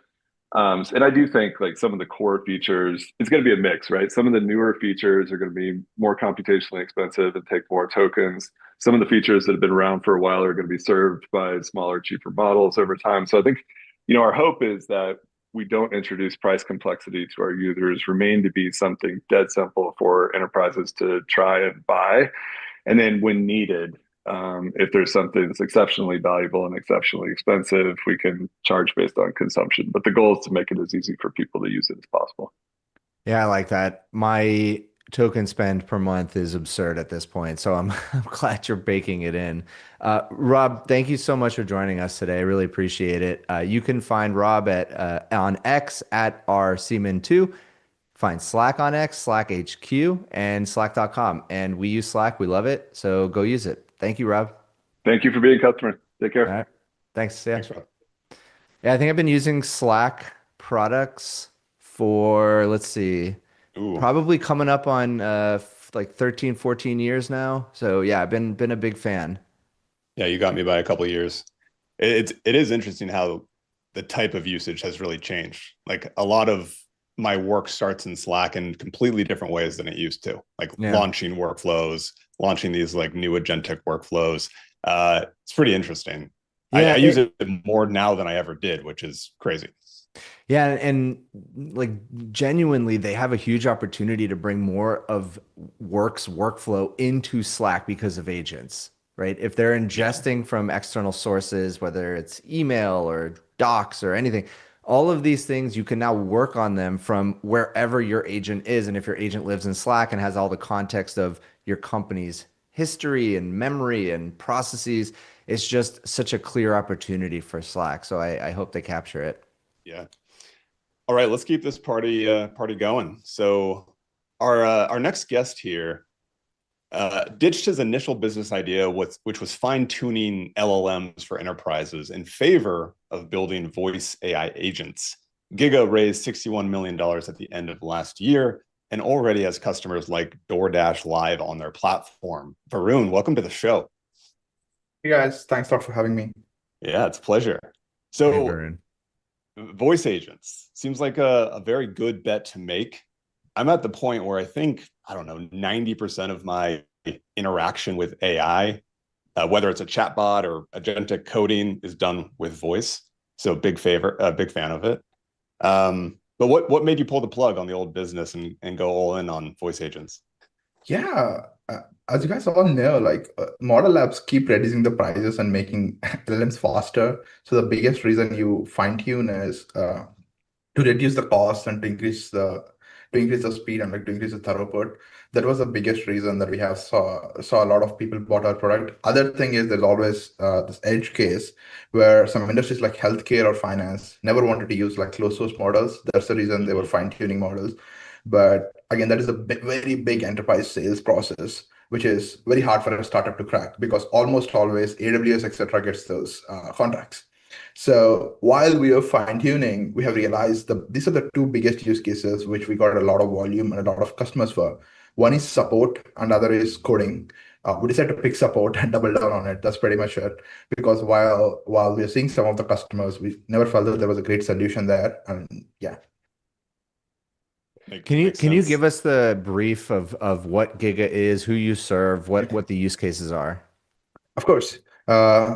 And I do think like some of the core features, it's going to be a mix, right? Some of the newer features are going to be more computationally expensive and take more tokens. Some of the features that have been around for a while are going to be served by smaller, cheaper models over time. So I think, our hope is that we don't introduce price complexity to our users, remain to be something dead simple for enterprises to try and buy. And then when needed, if there's something that's exceptionally valuable and exceptionally expensive, we can charge based on consumption. But the goal is to make it as easy for people to use it as possible. Yeah, I like that. My token spend per month is absurd at this point, so I'm I'm glad you're baking it in. Rob, thank you so much for joining us today. I really appreciate it. You can find Rob at on X at our Seaman2. Find Slack on X, Slack HQ, and Slack.com. And we use Slack. We love it. So go use it. Thank you, Rob. Thank you for being a customer. Take care. All right. Thanks. Yeah. Thanks, Rob. Yeah, I think I've been using Slack products for, let's see, Ooh. probably coming up on like 13, 14 years now. So yeah, I've been a big fan. Yeah, you got me by a couple of years. It is interesting how the type of usage has really changed. Like a lot of my work starts in Slack in completely different ways than it used to, like launching workflows, launching these like new agentic workflows. It's pretty interesting. Yeah, I use it more now than I ever did, which is crazy. Yeah, and like genuinely, they have a huge opportunity to bring more of work's workflow into Slack because of agents, right? If they're ingesting from external sources, whether it's email or docs or anything, all of these things, you can now work on them from wherever your agent is. And if your agent lives in Slack and has all the context of your company's history and memory and processes, it's just such a clear opportunity for Slack. So I hope they capture it. Yeah. All right, let's keep this party going. So our next guest here ditched his initial business idea, which was fine-tuning LLMs for enterprises in favor of building voice AI agents. Giga raised $61 million at the end of last year and already has customers like DoorDash live on their platform. Varun, welcome to the show. Hey guys, thanks a lot for having me. Yeah, it's a pleasure. So, Hey, Varun. voice agents seems like a very good bet to make. I'm at the point where I think, I don't know, 90% of my interaction with AI, whether it's a chatbot or agentic coding, is done with voice. So big fan of it. But what made you pull the plug on the old business and go all in on voice agents? Yeah, as you guys all know, like model labs keep reducing the prices and making LLMs faster. So the biggest reason you fine tune is to reduce the cost and to increase the speed and like to increase the throughput. That was the biggest reason that we have saw a lot of people bought our product. Other thing is there's always this edge case where some industries like healthcare or finance never wanted to use like closed source models. That's the reason they were fine tuning models. But again, that is a very big enterprise sales process, which is very hard for a startup to crack because almost always AWS, etc., gets those contracts. So while we were fine tuning, we have realized that these are the two biggest use cases which we got a lot of volume and a lot of customers for. One is support and other is coding. We decided to pick support and double down on it. That's pretty much it. Because while we are seeing some of the customers, we never felt that there was a great solution there. And yeah. Can you give us the brief of what Giga is, who you serve, what the use cases are? Of course.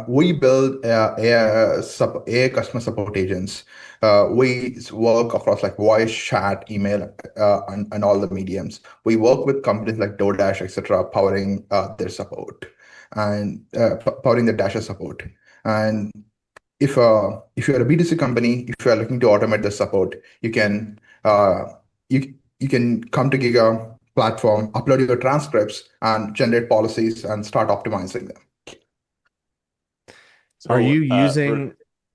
We build AI customer support agents. We work across like voice, chat, email, and all the mediums. We work with companies like DoorDash, etc., powering their support and powering the Dasher support. And if you're a B2C company, if you are looking to automate the support, you can you can come to Giga platform, upload your transcripts, and generate policies and start optimizing them. So, Are you for, using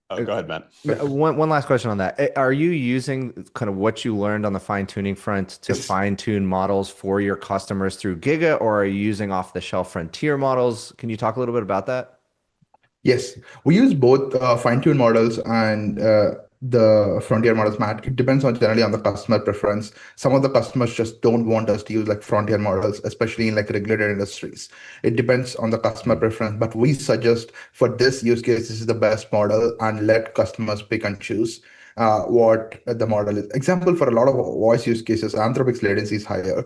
go ahead, Matt. one last question on that? Are you using kind of what you learned on the fine tuning front to Yes. fine tune models for your customers through Giga, or are you using off the shelf frontier models? Can you talk a little bit about that? Yes, we use both fine-tune models and the frontier models, Matt. It depends on generally on the customer preference. Some of the customers just don't want us to use like frontier models, especially in like regulated industries. It depends on the customer preference, but we suggest for this use case, this is the best model, and let customers pick and choose what the model is. Example, for a lot of voice use cases, Anthropic's latency is higher.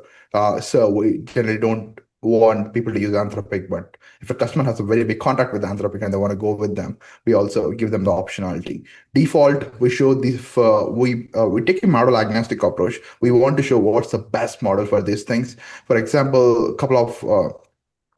So we generally don't want people to use Anthropic, but if a customer has a very big contract with Anthropic and they want to go with them, we also give them the optionality. Default, we show these. We take a model agnostic approach. We want to show what's the best model for these things. For example, a couple of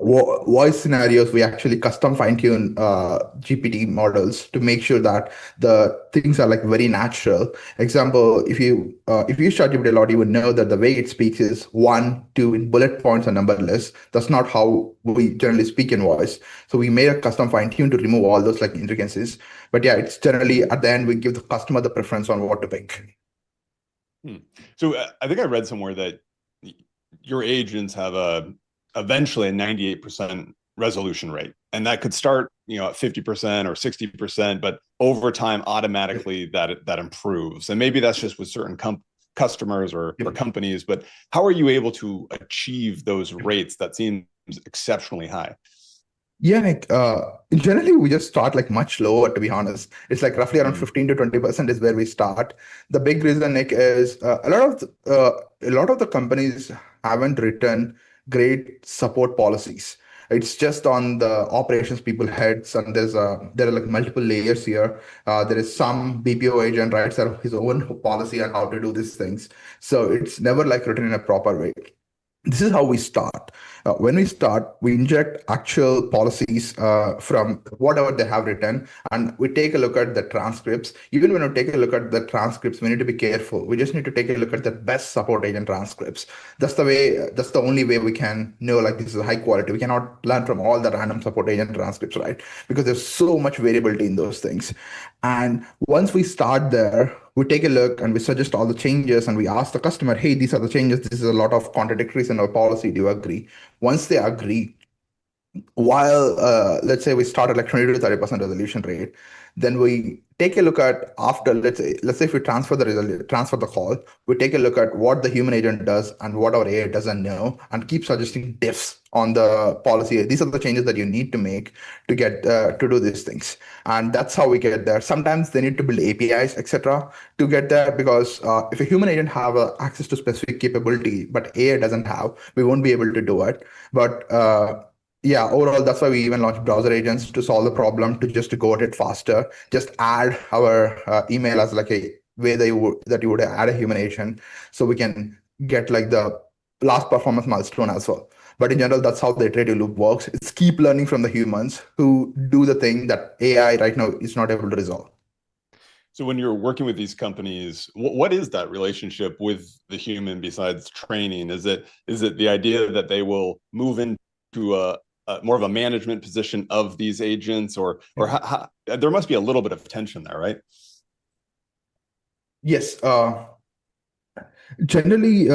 voice scenarios, we actually custom fine tune GPT models to make sure that the things are like very natural. Example, if you use ChatGPT a lot, you would know that the way it speaks is 1, 2 in bullet points and numberless. That's not how we generally speak in voice. So we made a custom fine tune to remove all those like intricacies. But yeah, it's generally at the end we give the customer the preference on what to pick. So I think I read somewhere that your agents have eventually a 98% resolution rate, and that could start at 50% or 60%, but over time automatically that improves. And maybe that's just with certain customers or companies, but how are you able to achieve those rates that seems exceptionally high? Yeah, Nick, generally we just start like much lower, to be honest. It's like roughly around 15 to 20% is where we start. The big reason, Nick, is a lot of the companies haven't written great support policies. It's just on the operations people heads, and there are like multiple layers here. There is some BPO agent writes his own policy on how to do these things. So it's never like written in a proper way. This is how we start. When we start, we inject actual policies from whatever they have written, and we take a look at the transcripts. Even when we take a look at the transcripts, we need to be careful. We just need to take a look at the best support agent transcripts. That's the only way we can know like this is high quality. We cannot learn from all the random support agent transcripts, right? Because there's so much variability in those things. And once we start there, we take a look and we suggest all the changes, and we ask the customer, hey, these are the changes. This is a lot of contradictories in our policy. Do you agree? Once they agree, while let's say we start at like 20 to 30% resolution rate, then we take a look at after let's say if we transfer the call, we take a look at what the human agent does and what our AI doesn't know, and keep suggesting diffs on the policy. These are the changes that you need to make to get to do these things, and that's how we get there. Sometimes they need to build APIs, etc., to get there, because if a human agent have access to specific capability but AI doesn't have, we won't be able to do it. But yeah, overall, that's why we even launched browser agents to solve the problem, to go at it faster. Just add our email as like a way that you would add a human agent, so we can get like the last performance milestone as well. But in general, that's how the iterative loop works. It's keep learning from the humans who do the thing that AI right now is not able to resolve. So when you're working with these companies, what is that relationship with the human besides training? Is it the idea that they will move into a more of a management position of these agents, or how, there must be a little bit of tension there, right? Yes. Generally,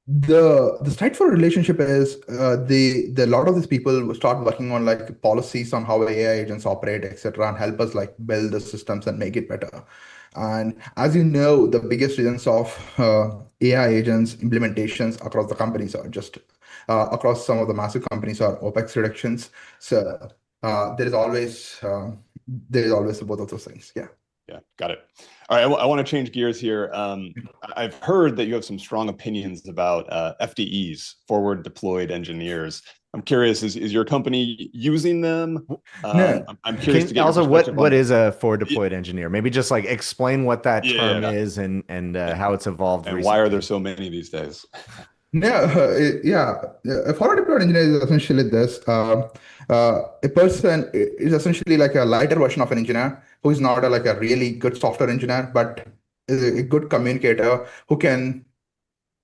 the straightforward relationship is a lot of these people will start working on like policies on how AI agents operate, etc., and help us like build the systems and make it better. And as you know, the biggest reasons of AI agents implementations across the companies are just across some of the massive companies are OpEx reductions. So there is always both of those things. Yeah. Yeah, got it. All right, I want to change gears here. I've heard that you have some strong opinions about FDEs, forward deployed engineers. I'm curious, is your company using them? No. I'm curious to get also your what is a forward deployed engineer? Maybe just like explain what that term is and how it's evolved and recently. why are there so many these days? Yeah, a forward deployed engineer is essentially this. A person is essentially like a lighter version of an engineer who is not like a really good software engineer, but is a good communicator who can.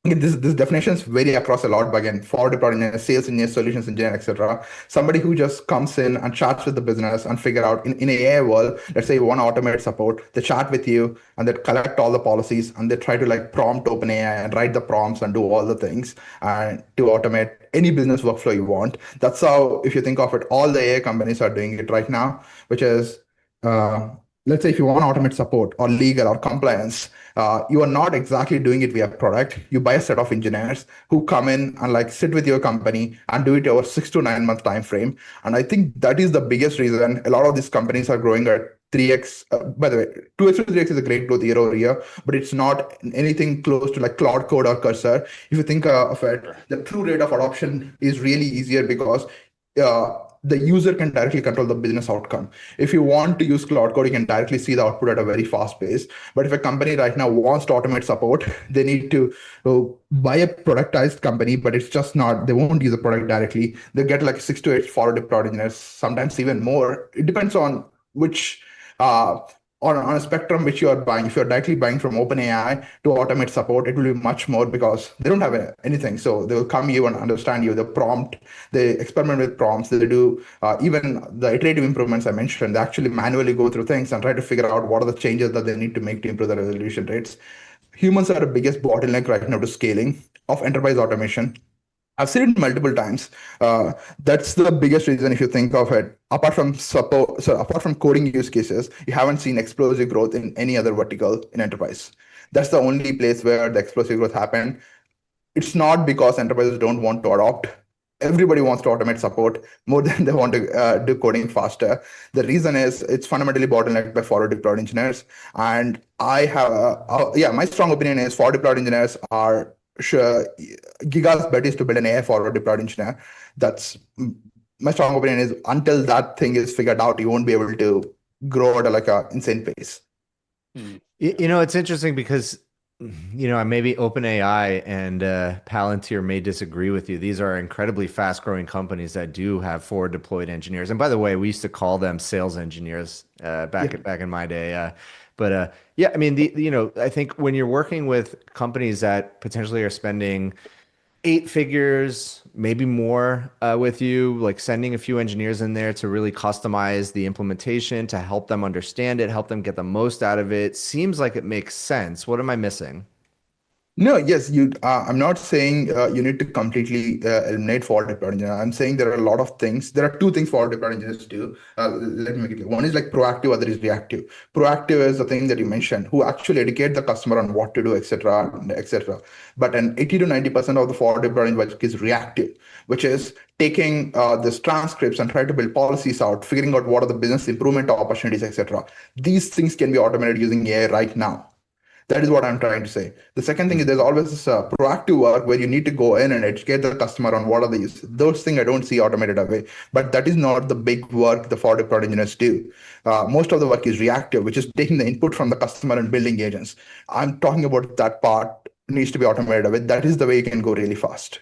Again, this definitions vary across a lot, but again, forward deployed engineer, sales engineer, solutions engineer, etc. Somebody who just comes in and chats with the business and figure out in an AI world, let's say you want to automate support, they chat with you and they collect all the policies and they try to like prompt OpenAI and write the prompts and do all the things and to automate any business workflow you want. That's how, if you think of it, all the AI companies are doing it right now, which is uh, let's say if you want to automate support or legal or compliance, you are not exactly doing it via product. You buy a set of engineers who come in and like sit with your company and do it over 6 to 9 month time frame. And I think that is the biggest reason a lot of these companies are growing at 3x. By the way, 2x to 3x is a great growth year over year, but it's not anything close to like Cloud Code or Cursor. If you think of it, the true rate of adoption is really easier because the user can directly control the business outcome. If you want to use Cloud Code, you can directly see the output at a very fast pace. But if a company right now wants to automate support, they need to buy a productized company, but it's just not, they won't use the product directly. They get like 6 to 8 forward deployed engineers, sometimes even more. It depends on which uh, on a spectrum which you are buying. If you're directly buying from OpenAI to automate support, it will be much more because they don't have anything. So they will come you and understand you. They prompt, they experiment with prompts. They do even the iterative improvements I mentioned. They actually manually go through things and try to figure out what are the changes that they need to make to improve the resolution rates. Humans are the biggest bottleneck right now to scaling of enterprise automation. I've seen it multiple times. That's the biggest reason if you think of it. Apart from support, so apart from coding use cases, you haven't seen explosive growth in any other vertical in enterprise. That's the only place where the explosive growth happened. It's not because enterprises don't want to adopt. Everybody wants to automate support more than they want to do coding faster. The reason is it's fundamentally bottlenecked by forward deployed engineers. And I have, my strong opinion is forward deployed engineers are sure. Giga's bet is to build an AI forward deployed engineer. That's my strong opinion is until that thing is figured out, you won't be able to grow at like a insane pace. You know, it's interesting because, you know, maybe OpenAI and Palantir may disagree with you. These are incredibly fast-growing companies that do have forward deployed engineers. And by the way, we used to call them sales engineers back in my day. But yeah, I mean, you know, I think when you're working with companies that potentially are spending 8 figures, maybe more with you, like sending a few engineers in there to really customize the implementation, to help them understand it, help them get the most out of it, seems like it makes sense. What am I missing? No, yes, you. I'm not saying you need to completely eliminate forward deployed engineering. I'm saying there are a lot of things. There are two things forward deployed engineers do. Let me make it clear. One is like proactive, other is reactive. Proactive is the thing that you mentioned, who actually educate the customer on what to do, etc., etc. But an 80 to 90% of the forward deployed work is reactive, which is taking these transcripts and try to build policies out, figuring out what are the business improvement opportunities, etc. These things can be automated using AI right now. That is what I'm trying to say. The second thing is there's always this proactive work where you need to go in and educate the customer on what are these. Those things I don't see automated away, but that is not the big work the forward deployed engineers do. Most of the work is reactive, which is taking the input from the customer and building agents. I'm talking about that part needs to be automated away. That is the way you can go really fast.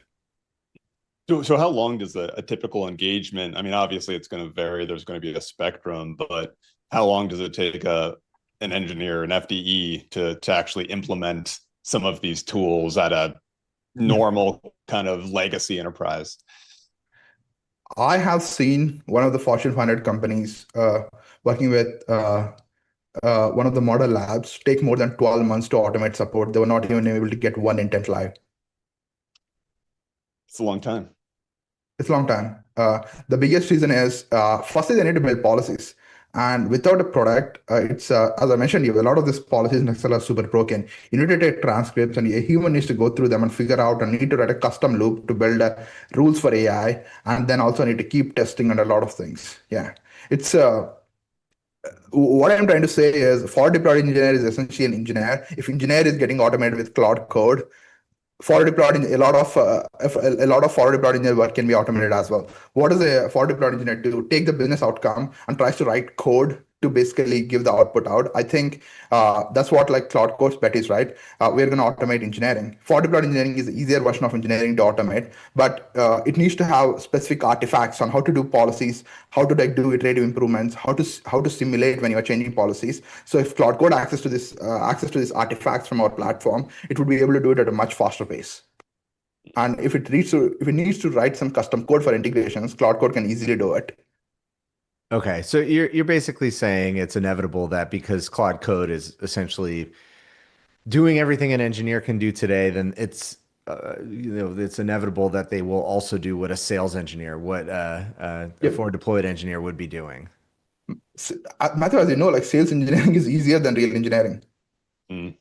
So how long does a typical engagement? I mean, obviously it's going to vary. There's going to be a spectrum, but how long does it take an engineer, an FDE, to actually implement some of these tools at a normal kind of legacy enterprise? I have seen one of the Fortune 500 companies working with one of the model labs take more than 12 months to automate support. They were not even able to get one intent live. It's a long time. It's a long time. The biggest reason is firstly they need to build policies, and without a product, it's as I mentioned, you a lot of these policies in Excel are super broken. You need to take transcripts, and a human needs to go through them and figure out, and need to write a custom loop to build rules for AI, and then also need to keep testing on a lot of things. Yeah, it's what I'm trying to say is forward deployed engineer is essentially an engineer. If engineer is getting automated with Cloud Code, forward deployed a lot of forward deployed engineer work can be automated as well. What does a forward deployed engineer do? Take the business outcome and tries to write code to basically give the output out. I think that's what like Cloud Code's bet is, right? We're going to automate engineering. For deployed engineering is the easier version of engineering to automate, but it needs to have specific artifacts on how to do policies, how to like do iterative improvements, how to simulate when you are changing policies. So if Cloud Code access to these artifacts from our platform, it would be able to do it at a much faster pace. And if it needs to write some custom code for integrations, Cloud Code can easily do it. Okay, so you're basically saying it's inevitable that because Claude Code is essentially doing everything an engineer can do today, then it's inevitable that they will also do what a sales engineer, what a Yep. forward deployed engineer would be doing. Matthew, as you know, like sales engineering is easier than real engineering. Mm.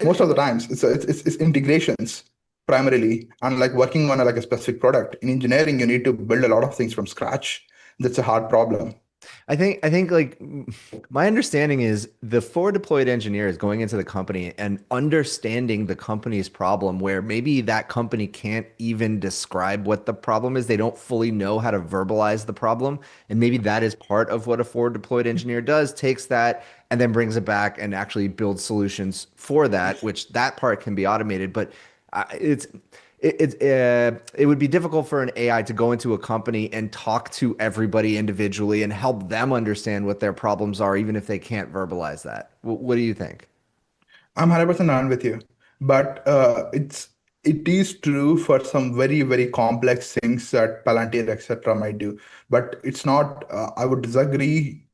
Most of the times, it's integrations primarily, and like working on like a specific product. In engineering, you need to build a lot of things from scratch. That's a hard problem. I think like my understanding is the forward deployed engineer is going into the company and understanding the company's problem where maybe that company can't even describe what the problem is. They don't fully know how to verbalize the problem. And maybe that is part of what a forward deployed engineer does, takes that and then brings it back and actually builds solutions for that, which that part can be automated. But it's it would be difficult for an AI to go into a company and talk to everybody individually and help them understand what their problems are, even if they can't verbalize that. What do you think? I'm 100% on with you, but it is true for some very very complex things that Palantir etc. might do, but it's not. I would disagree.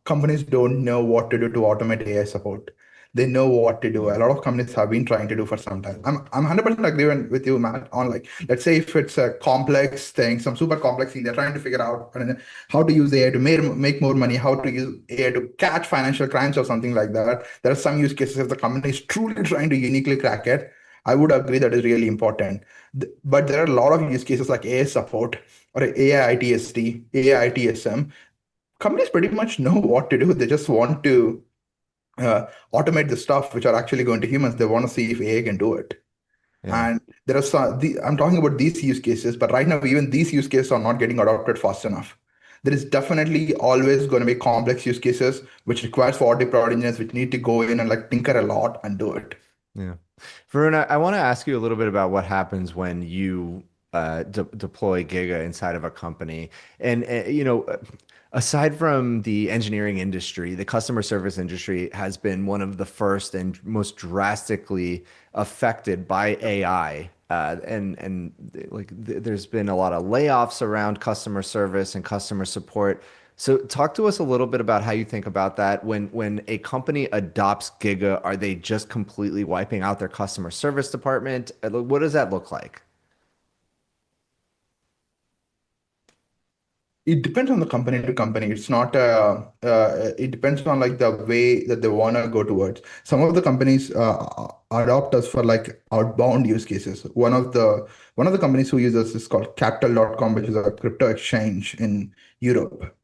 Companies don't know what to do to automate AI support. They know what to do. A lot of companies have been trying to do for some time. I'm 100% agreeing with you, Matt. On like, let's say if it's a complex thing, some super complex thing, they're trying to figure out how to use AI to make more money, how to use AI to catch financial crimes or something like that. There are some use cases if the company is truly trying to uniquely crack it. I would agree that is really important. But there are a lot of use cases like AI support or AI ITSD, AI ITSM. Companies pretty much know what to do. They just want to automate the stuff which are actually going to humans. They want to see if AI can do it. Yeah. And there are I'm talking about these use cases, but right now, even these use cases are not getting adopted fast enough. There is definitely always going to be complex use cases which requires for deployed engineers which need to go in and like tinker a lot and do it. Yeah. Varun, I want to ask you a little bit about what happens when you deploy Giga inside of a company. And, aside from the engineering industry, the customer service industry has been one of the first and most drastically affected by AI. There's been a lot of layoffs around customer service and customer support. So talk to us a little bit about how you think about that. When a company adopts Giga, are they just completely wiping out their customer service department? What does that look like? It depends on the company to company. It's not it depends on like the way that they want to go towards. Some of the companies adopt us for like outbound use cases. One of the companies who use us is called capital.com, which is a crypto exchange in Europe.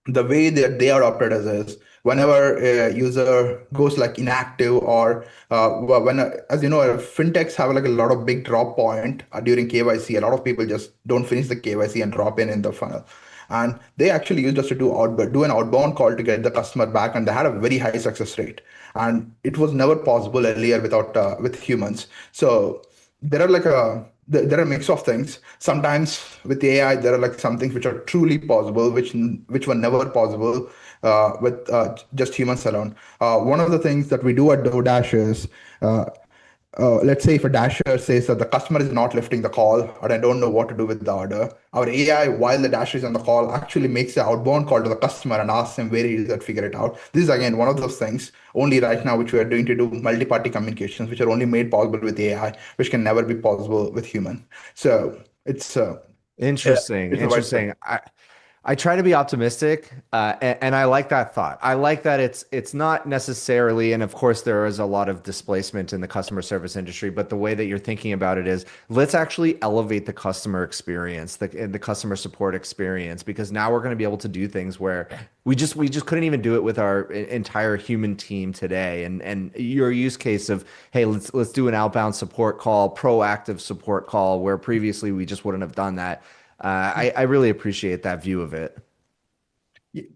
The way that they are operated as is whenever a user goes like inactive or as you know, fintechs have like a lot of big drop point during KYC. A lot of people just don't finish the KYC and drop in the funnel. And they actually used us to do an outbound call to get the customer back, and they had a very high success rate. And it was never possible earlier without with humans. So there are there are a mix of things. Sometimes with AI, there are like some things which are truly possible, which were never possible with just humans alone. One of the things that we do at DoorDash is uh, let's say if a dasher says that the customer is not lifting the call or I don't know what to do with the order, our AI, while the dasher is on the call, actually makes an outbound call to the customer and asks him where he is and figure it out. This is again one of those things only right now which we are doing to do multi-party communications, which are only made possible with AI, which can never be possible with human. So Interesting, it's a widespread. interesting. I try to be optimistic, and I like that thought. I like that it's not necessarily, and of course there is a lot of displacement in the customer service industry, but the way that you're thinking about it is let's actually elevate the customer experience, the customer support experience, because now we're going to be able to do things where we just couldn't even do it with our entire human team today. And your use case of, hey, let's do an outbound support call, proactive support call, where previously we just wouldn't have done that. I really appreciate that view of it. y-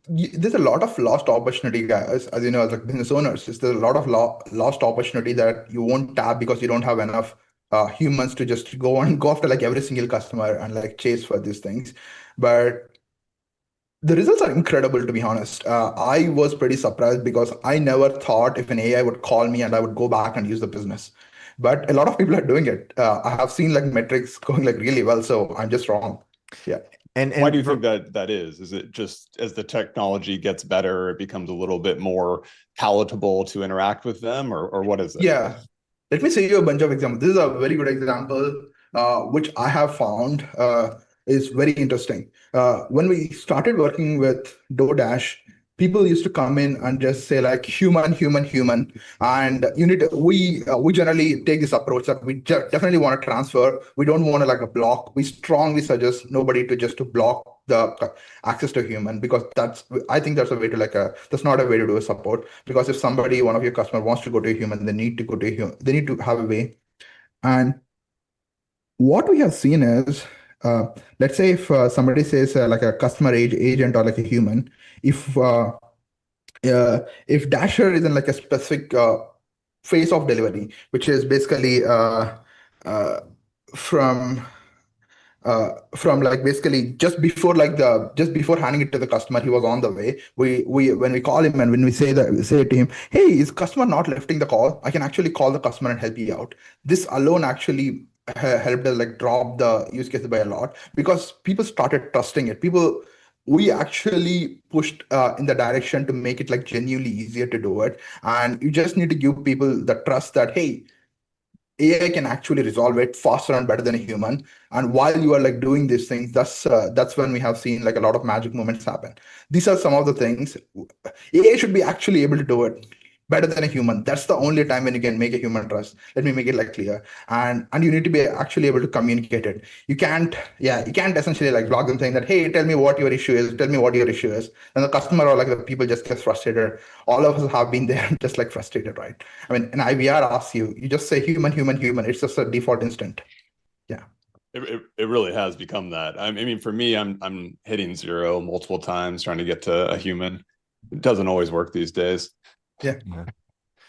there's a lot of lost opportunity, guys. As you know, as like business owners, there's a lot of lost opportunity that you won't tap because you don't have enough humans to just go after like every single customer and like chase for these things. But the results are incredible, to be honest. I was pretty surprised because I never thought if an AI would call me and I would go back and use the business. But a lot of people are doing it. I have seen like metrics going like really well, so I'm just wrong. Yeah. And Why do you think that that is? Is it just as the technology gets better, it becomes a little bit more palatable to interact with them, or what is it? Yeah. Let me say you a bunch of examples. This is a very good example, which I have found is very interesting. When we started working with DoorDash, people used to come in and just say like human, human, human, and we generally take this approach that we definitely want to transfer. We don't want to like a block. We strongly suggest nobody to just to block the access to human because I think that's a way to like a that's not a way to do a support because if somebody one of your customer wants to go to a human they need to go to a human, they need to have a way. And what we have seen is uh, let's say if somebody says like a customer agent or like a human, if if Dasher is in like a specific phase of delivery, which is basically uh, from from like basically just before handing it to the customer, he was on the way. We when we call him and when we say to him, hey, is customer not lifting the call? I can actually call the customer and help you out. This alone actually helped us like drop the use case by a lot because people started trusting it. We actually pushed in the direction to make it like genuinely easier to do it, and you just need to give people the trust that hey, AI can actually resolve it faster and better than a human. And while you are like doing these things, that's when we have seen like a lot of magic moments happen. These are some of the things AI should be actually able to do it better than a human. That's the only time when you can make a human trust. Let me make it like clear. And you need to be actually able to communicate it. You can't essentially like block them saying that, hey, tell me what your issue is, tell me what your issue is. And the customer or like the people just get frustrated. All of us have been there, just like frustrated, right? I mean, an IVR asks you, you just say human, human, human. It's just a default instant. Yeah. It really has become that. I mean, for me, I'm hitting zero multiple times trying to get to a human. It doesn't always work these days. Yeah.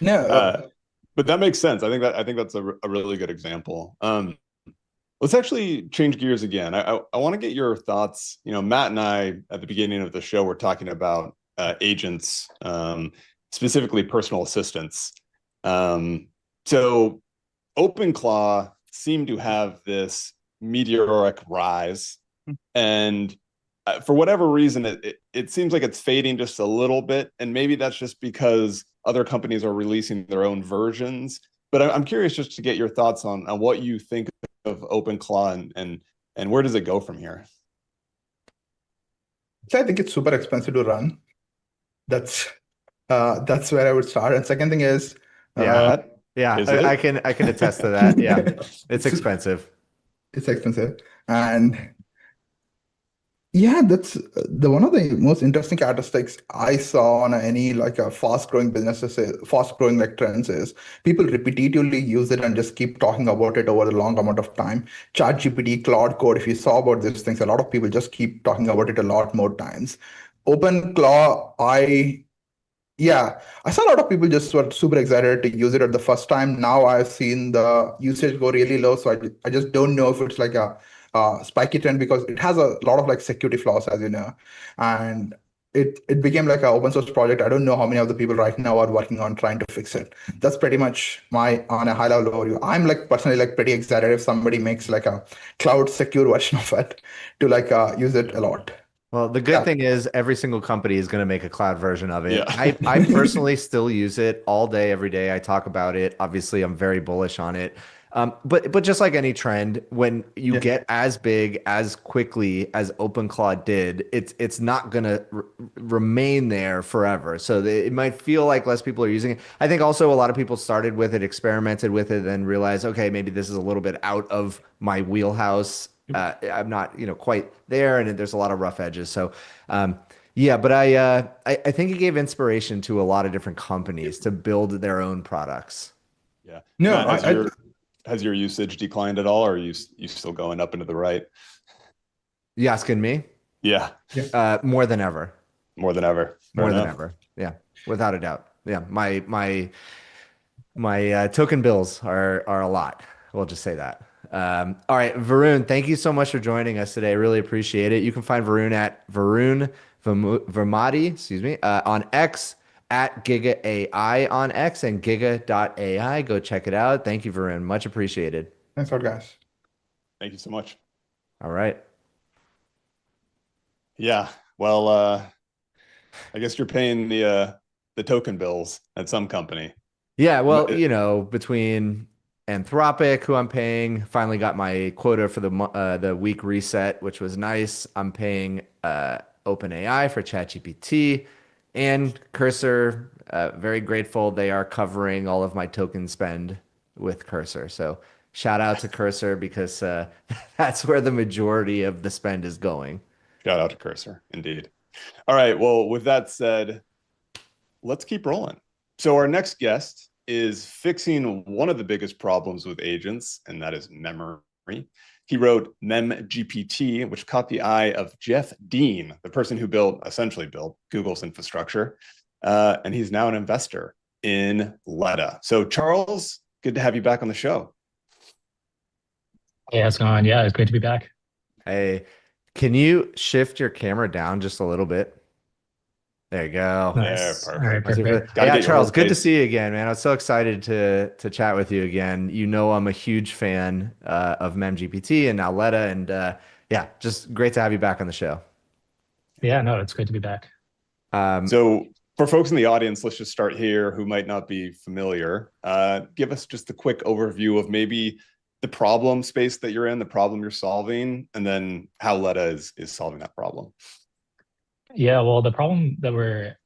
No. But that makes sense. I think that's a really good example. Let's actually change gears again. I want to get your thoughts. You know, Matt and I at the beginning of the show were talking about agents, specifically personal assistants. So OpenClaw seemed to have this meteoric rise, and for whatever reason, it seems like it's fading just a little bit, and maybe that's just because other companies are releasing their own versions. But I'm curious just to get your thoughts on what you think of OpenClaw and where does it go from here? So I think it's super expensive to run. That's where I would start. And second thing is, I can attest to that. Yeah, it's expensive. It's expensive, and yeah, that's the one of the most interesting characteristics I saw on any like a fast-growing businesses, fast-growing like trends is people repetitively use it and just keep talking about it over a long amount of time. ChatGPT, Cloud Code, if you saw about these things, a lot of people just keep talking about it a lot more times. OpenClaw, I saw a lot of people just were super excited to use it at the first time. Now I've seen the usage go really low, so I just don't know if it's like a spiky trend because it has a lot of like security flaws, as you know, and it became like an open source project. I don't know how many of the people right now are working on trying to fix it. That's pretty much my on a high level overview. I'm like personally like pretty excited if somebody makes like a cloud secure version of it to like use it a lot. Well, the good thing is every single company is going to make a cloud version of it. Yeah. I personally still use it all day, every day. I talk about it. Obviously, I'm very bullish on it. But just like any trend, when you get as big as quickly as OpenClaw did, it's not going to remain there forever. So it might feel like less people are using it. I think also a lot of people started with it, experimented with it, and realized, okay, maybe this is a little bit out of my wheelhouse. I'm not, quite there, and there's a lot of rough edges. So, but I think it gave inspiration to a lot of different companies to build their own products. Yeah. No, Matt, has your usage declined at all, or are you still going up into the right? You asking me? Yeah. More than ever. More than ever. Fair more than enough. ever. Yeah, without a doubt. Yeah, my token bills are a lot. We'll just say that. All right, Varun, thank you so much for joining us today. Really appreciate it. You can find Varun at Vummadi, excuse me, on X, at Giga AI on X, and Giga.ai. Go check it out. Thank you, Varun. Much appreciated. Thanks a lot, guys. Thank you so much. All right. Yeah. Well, I guess you're paying the token bills at some company. Yeah, well, between Anthropic, who I'm paying, finally got my quota for the week reset, which was nice. I'm paying OpenAI for ChatGPT and Cursor. Very grateful they are covering all of my token spend with Cursor. So shout out to Cursor because that's where the majority of the spend is going. Shout out to Cursor, indeed. All right. Well, with that said, let's keep rolling. So our next guest is fixing one of the biggest problems with agents, and that is memory. He wrote MemGPT, which caught the eye of Jeff Dean, the person who essentially built Google's infrastructure. And he's now an investor in Letta. So Charles, good to have you back on the show. Hey, how's it going? Yeah, it's great to be back. Hey, can you shift your camera down just a little bit? There you go. Nice. There, All right, perfect. Yeah, Charles, good to see you again, man. I was so excited to chat with you again. You know, I'm a huge fan of MemGPT and now Letta, and yeah, just great to have you back on the show. Yeah, no, it's great to be back. So for folks in the audience, let's just start here who might not be familiar. Give us just a quick overview of maybe the problem space that you're in, the problem you're solving, and then how Letta is solving that problem. Yeah, well, the problem that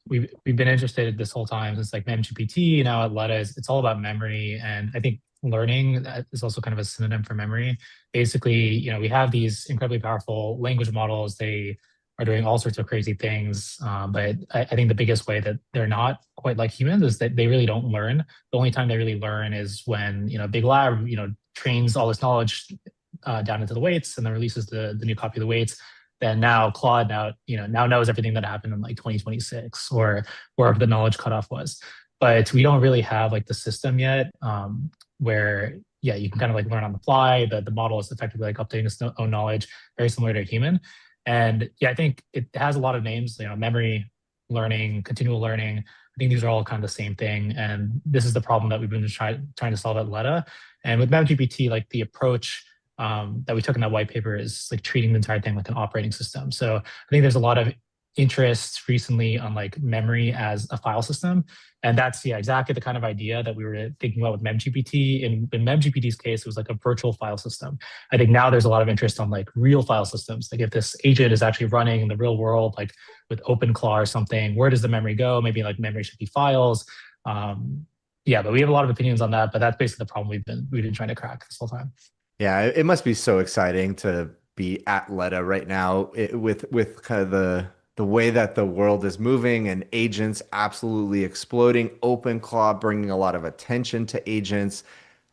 we've been interested in this whole time since like MemGPT, now at Letta, it's all about memory, and I think learning is also kind of a synonym for memory. Basically, we have these incredibly powerful language models. They are doing all sorts of crazy things, but I think the biggest way that they're not quite like humans is that they really don't learn. The only time they really learn is when big lab trains all this knowledge down into the weights and then releases the new copy of the weights. Then now Claude now knows everything that happened in like 2026 or wherever the knowledge cutoff was. But we don't really have like the system yet where you can kind of like learn on the fly. The model is effectively like updating its own knowledge, very similar to a human. And I think it has a lot of names, memory, learning, continual learning. I think these are all kind of the same thing. And this is the problem that we've been trying to solve at Letta. And with MemGPT, like the approach that we took in that white paper is like treating the entire thing like an operating system. So I think there's a lot of interest recently on like memory as a file system. And that's exactly the kind of idea that we were thinking about with MemGPT. In MemGPT's case, it was like a virtual file system. I think now there's a lot of interest on like real file systems. Like if this agent is actually running in the real world, like with OpenClaw or something, where does the memory go? Maybe like memory should be files. But we have a lot of opinions on that, but that's basically the problem we've been trying to crack this whole time. Yeah, it must be so exciting to be at Letta right now with kind of the way that the world is moving and agents absolutely exploding. OpenClaw bringing a lot of attention to agents.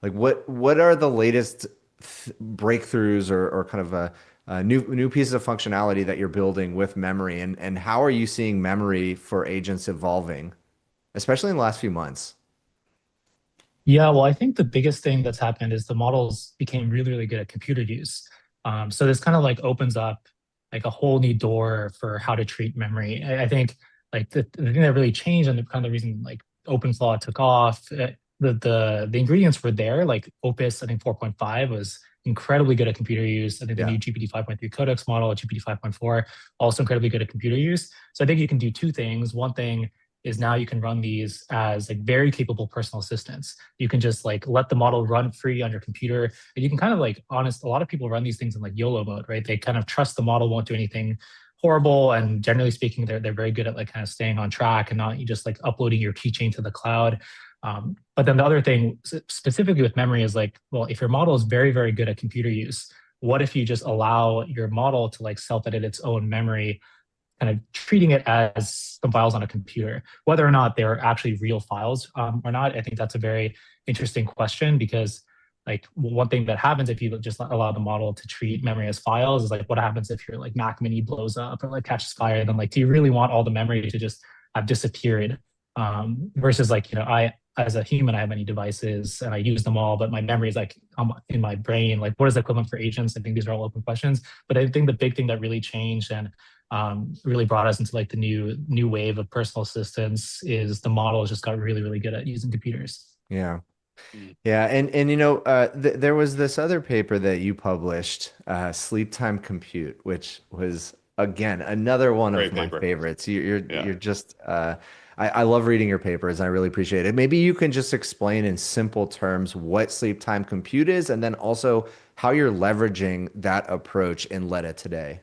Like what are the latest breakthroughs or kind of a new pieces of functionality that you're building with memory, and how are you seeing memory for agents evolving, especially in the last few months? Yeah, well, I think the biggest thing that's happened is the models became really, really good at computer use. So this kind of like opens up like a whole new door for how to treat memory. I think like the thing that really changed and the kind of the reason like OpenClaw took off, the ingredients were there. Like Opus, I think 4.5 was incredibly good at computer use. I think the new GPT 5.3 codex model, GPT 5.4, also incredibly good at computer use. So I think you can do two things. One thing is now you can run these as like very capable personal assistants. You can just like let the model run free on your computer. And you can kind of like a lot of people run these things in like YOLO mode, right? They kind of trust the model won't do anything horrible. And generally speaking, they're very good at like kind of staying on track and not just like uploading your keychain to the cloud. But then the other thing specifically with memory is like, well, if your model is very, very good at computer use, what if you just allow your model to like self-edit its own memory, kind of treating it as some files on a computer, whether or not they're actually real files or not? I think that's a very interesting question because like one thing that happens if you just allow the model to treat memory as files is like what happens if your like Mac Mini blows up or like catches fire. And then like, do you really want all the memory to just have disappeared? Versus like, I as a human, I have many devices and I use them all, but my memory is like in my brain. Like, what is the equivalent for agents? I think these are all open questions. But I think the big thing that really changed and really brought us into like the new wave of personal assistants is the model just got really, really good at using computers. Yeah. Yeah, and there was this other paper that you published, Sleep Time Compute, which was again another one Great of my paper. favorites. You're just I love reading your papers. I really appreciate it. Maybe you can just explain in simple terms what Sleep Time Compute is, and then also how you're leveraging that approach in Letta today.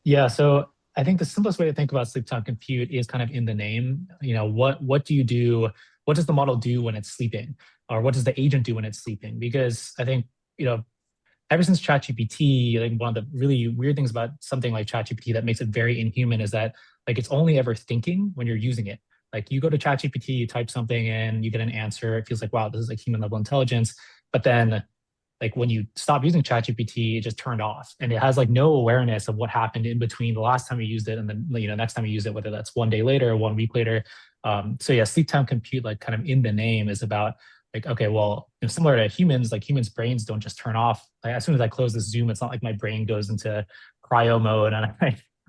Yeah, so I think the simplest way to think about sleep time compute is kind of in the name. What do you do? What does the model do when it's sleeping? Or what does the agent do when it's sleeping? Because I think, ever since ChatGPT, like one of the really weird things about something like ChatGPT that makes it very inhuman is that like it's only ever thinking when you're using it. Like you go to ChatGPT, you type something in, you get an answer. It feels like, wow, this is like human level intelligence. But then like when you stop using ChatGPT, it just turned off, and it has like no awareness of what happened in between the last time you used it and then next time you use it, whether that's 1 day later or 1 week later. So yeah, sleep time compute, like kind of in the name, is about like, okay, well, similar to humans, like humans' brains don't just turn off. Like as soon as I close this Zoom, it's not like my brain goes into cryo mode and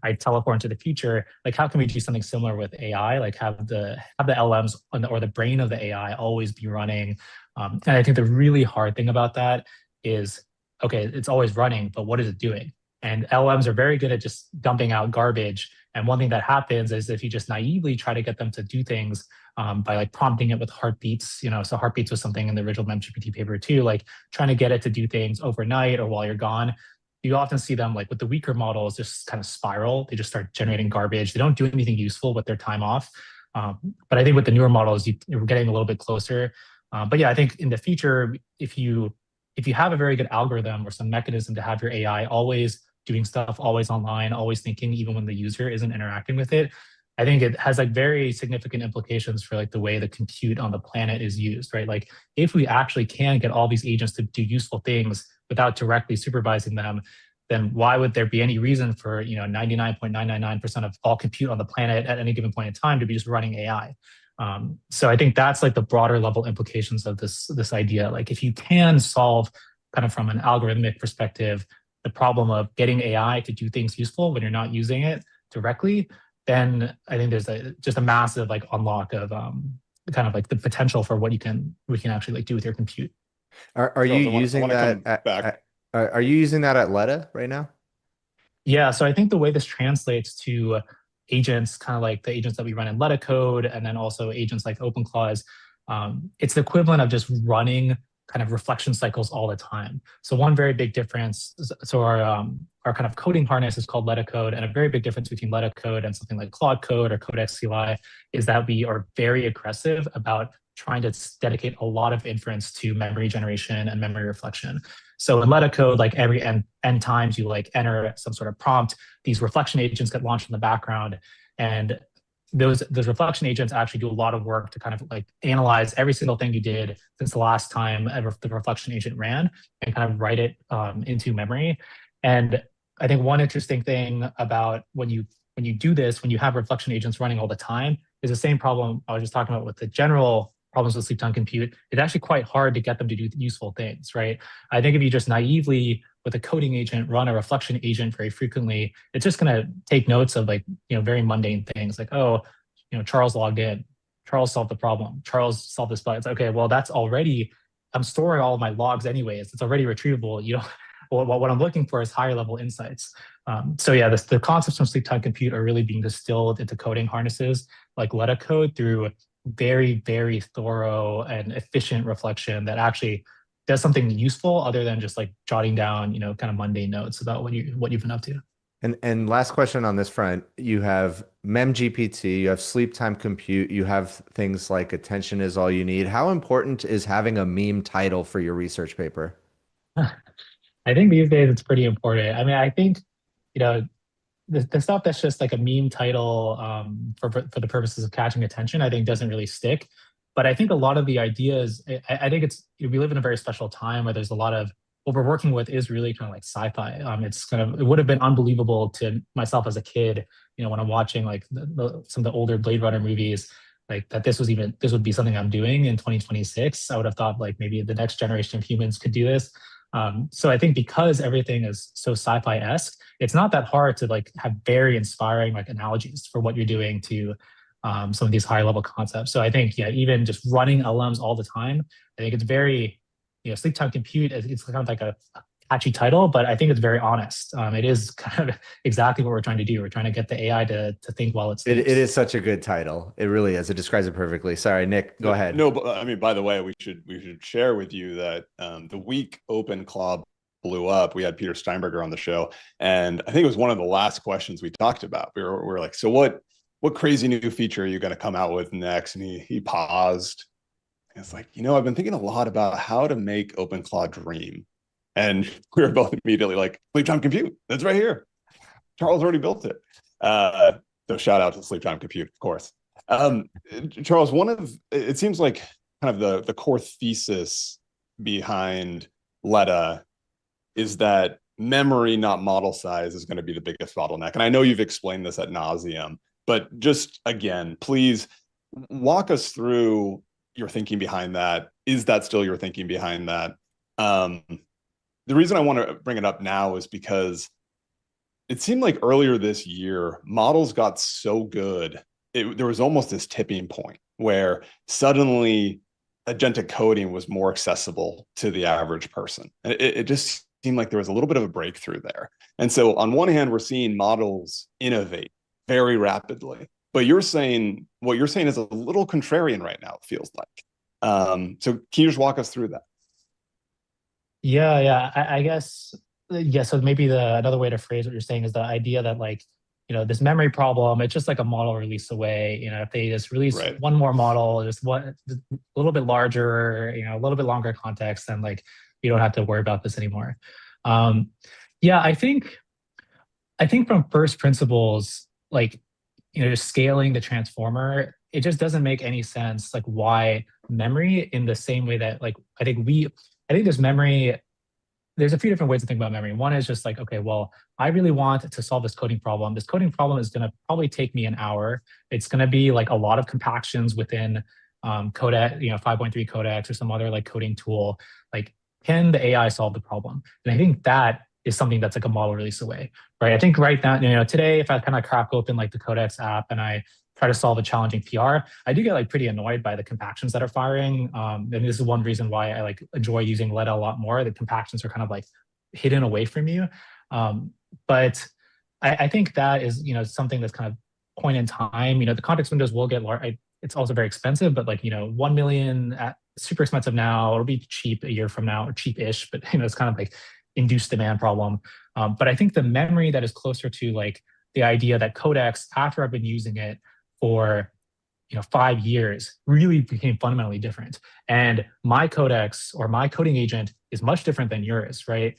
I teleport into the future. Like how can we do something similar with AI? Like have the LMs or the brain of the AI always be running. And I think the really hard thing about that is, okay, it's always running, but what is it doing? And LMs are very good at just dumping out garbage. And one thing that happens is if you just naively try to get them to do things by like prompting it with heartbeats, so heartbeats was something in the original MemGPT paper too, like trying to get it to do things overnight or while you're gone. You often see them like with the weaker models just kind of spiral. They just start generating garbage. They don't do anything useful with their time off. But I think with the newer models, you're getting a little bit closer. But yeah, I think in the future, if you have a very good algorithm or some mechanism to have your AI always doing stuff, always online, always thinking, even when the user isn't interacting with it, I think it has like very significant implications for like the way the compute on the planet is used, right? Like if we actually can get all these agents to do useful things without directly supervising them, then why would there be any reason for 99.999% of all compute on the planet at any given point in time to be just running AI? So I think that's like the broader level implications of this idea. Like if you can solve kind of from an algorithmic perspective the problem of getting AI to do things useful when you're not using it directly, then I think there's just a massive like unlock of kind of like the potential for what we can actually like do with your compute. Are you using that? Are you using that at Letta right now? Yeah, so I think the way this translates to agents, kind of like the agents that we run in Letta code, and then also agents like OpenClaw, it's the equivalent of just running kind of reflection cycles all the time. So one very big difference, so our kind of coding harness is called Letta code, and a very big difference between Letta code and something like Claude code or Codex CLI is that we are very aggressive about trying to dedicate a lot of inference to memory generation and memory reflection. So in Letta code, like every n times you like enter some sort of prompt, these reflection agents get launched in the background, and those reflection agents actually do a lot of work to kind of like analyze every single thing you did since the last time ever the reflection agent ran and kind of write it into memory. And I think one interesting thing about when you do this, when you have reflection agents running all the time, is the same problem I was just talking about with the general problems with sleep time compute. It's actually quite hard to get them to do useful things, right? I think if you just naively with a coding agent run a reflection agent very frequently, it's just going to take notes of like very mundane things like, oh, Charles logged in, Charles solved the problem, Charles solved this bug. It's okay, well that's already, I'm storing all of my logs anyways, it's already retrievable. What I'm looking for is higher level insights. So yeah, the concepts from sleep time compute are really being distilled into coding harnesses like Letta code through very, very thorough and efficient reflection that actually does something useful other than just like jotting down, kind of mundane notes about what you've been up to. And last question on this front, you have MemGPT, you have sleep time compute, you have things like attention is all you need. How important is having a meme title for your research paper? I think these days it's pretty important. I mean, I think, the stuff that's just like a meme title for the purposes of catching attention, I think doesn't really stick. But I think a lot of the ideas, I think we live in a very special time where there's a lot of what we're working with is really kind of like sci-fi. It would have been unbelievable to myself as a kid, when I'm watching like some of the older Blade Runner movies, like that this would be something I'm doing in 2026. I would have thought like maybe the next generation of humans could do this. So I think because everything is so sci-fi-esque, it's not that hard to like have very inspiring like analogies for what you're doing to some of these higher level concepts. So I think, even just running LMs all the time, I think it's very, sleep time compute, it's kind of like a catchy title, but I think it's very honest. It is kind of exactly what we're trying to do. We're trying to get the AI to think while it sleeps. It is such a good title. It really is. It describes it perfectly. Sorry, Nick, go ahead. No, but I mean, by the way, we should share with you that the week OpenClaw blew up, we had Peter Steinberger on the show, and I think it was one of the last questions we talked about. We were like, so what crazy new feature are you going to come out with next? And he paused. And it's like, I've been thinking a lot about how to make OpenClaw dream. And we were both immediately like, sleep time compute, that's right here. Charles already built it. So shout out to sleep time compute, of course. Charles, it seems like kind of the core thesis behind Letta is that memory, not model size, is going to be the biggest bottleneck. And I know you've explained this ad nauseum, but just again, please walk us through your thinking behind that. Is that still your thinking behind that? The reason I want to bring it up now is because it seemed like earlier this year, models got so good, there was almost this tipping point where suddenly agentic coding was more accessible to the average person. And it just seemed like there was a little bit of a breakthrough there. And so on one hand, we're seeing models innovate very rapidly, but what you're saying is a little contrarian right now, it feels like. So can you just walk us through that? Yeah. I guess, so maybe another way to phrase what you're saying is the idea that like, this memory problem, it's just like a model release away. If they just release one more model, just a little bit larger, a little bit longer context, then like, you don't have to worry about this anymore. I think from first principles, like, just scaling the transformer, it just doesn't make any sense, like why memory in the same way that like, I think there's memory, there's a few different ways to think about memory. One is just like, okay, well, I really want to solve this coding problem. This coding problem is going to probably take me an hour. It's going to be like a lot of compactions within codec, 5.3 codecs or some other like coding tool. Like, can the AI solve the problem? And I think that is something that's like a model release away, right? I think right now, today, if I kind of crack open like the Codex app and I try to solve a challenging PR, I do get like pretty annoyed by the compactions that are firing. And this is one reason why I like enjoy using Letta a lot more. The compactions are kind of like hidden away from you. But I think that is, something that's kind of point in time. The context windows will get large. It's also very expensive, but like, 1 million super expensive now. It'll be cheap a year from now, or cheap-ish, but it's kind of like induced demand problem. But I think the memory that is closer to like the idea that Codex, after I've been using it for 5 years, really became fundamentally different. And my Codex or my coding agent is much different than yours, right?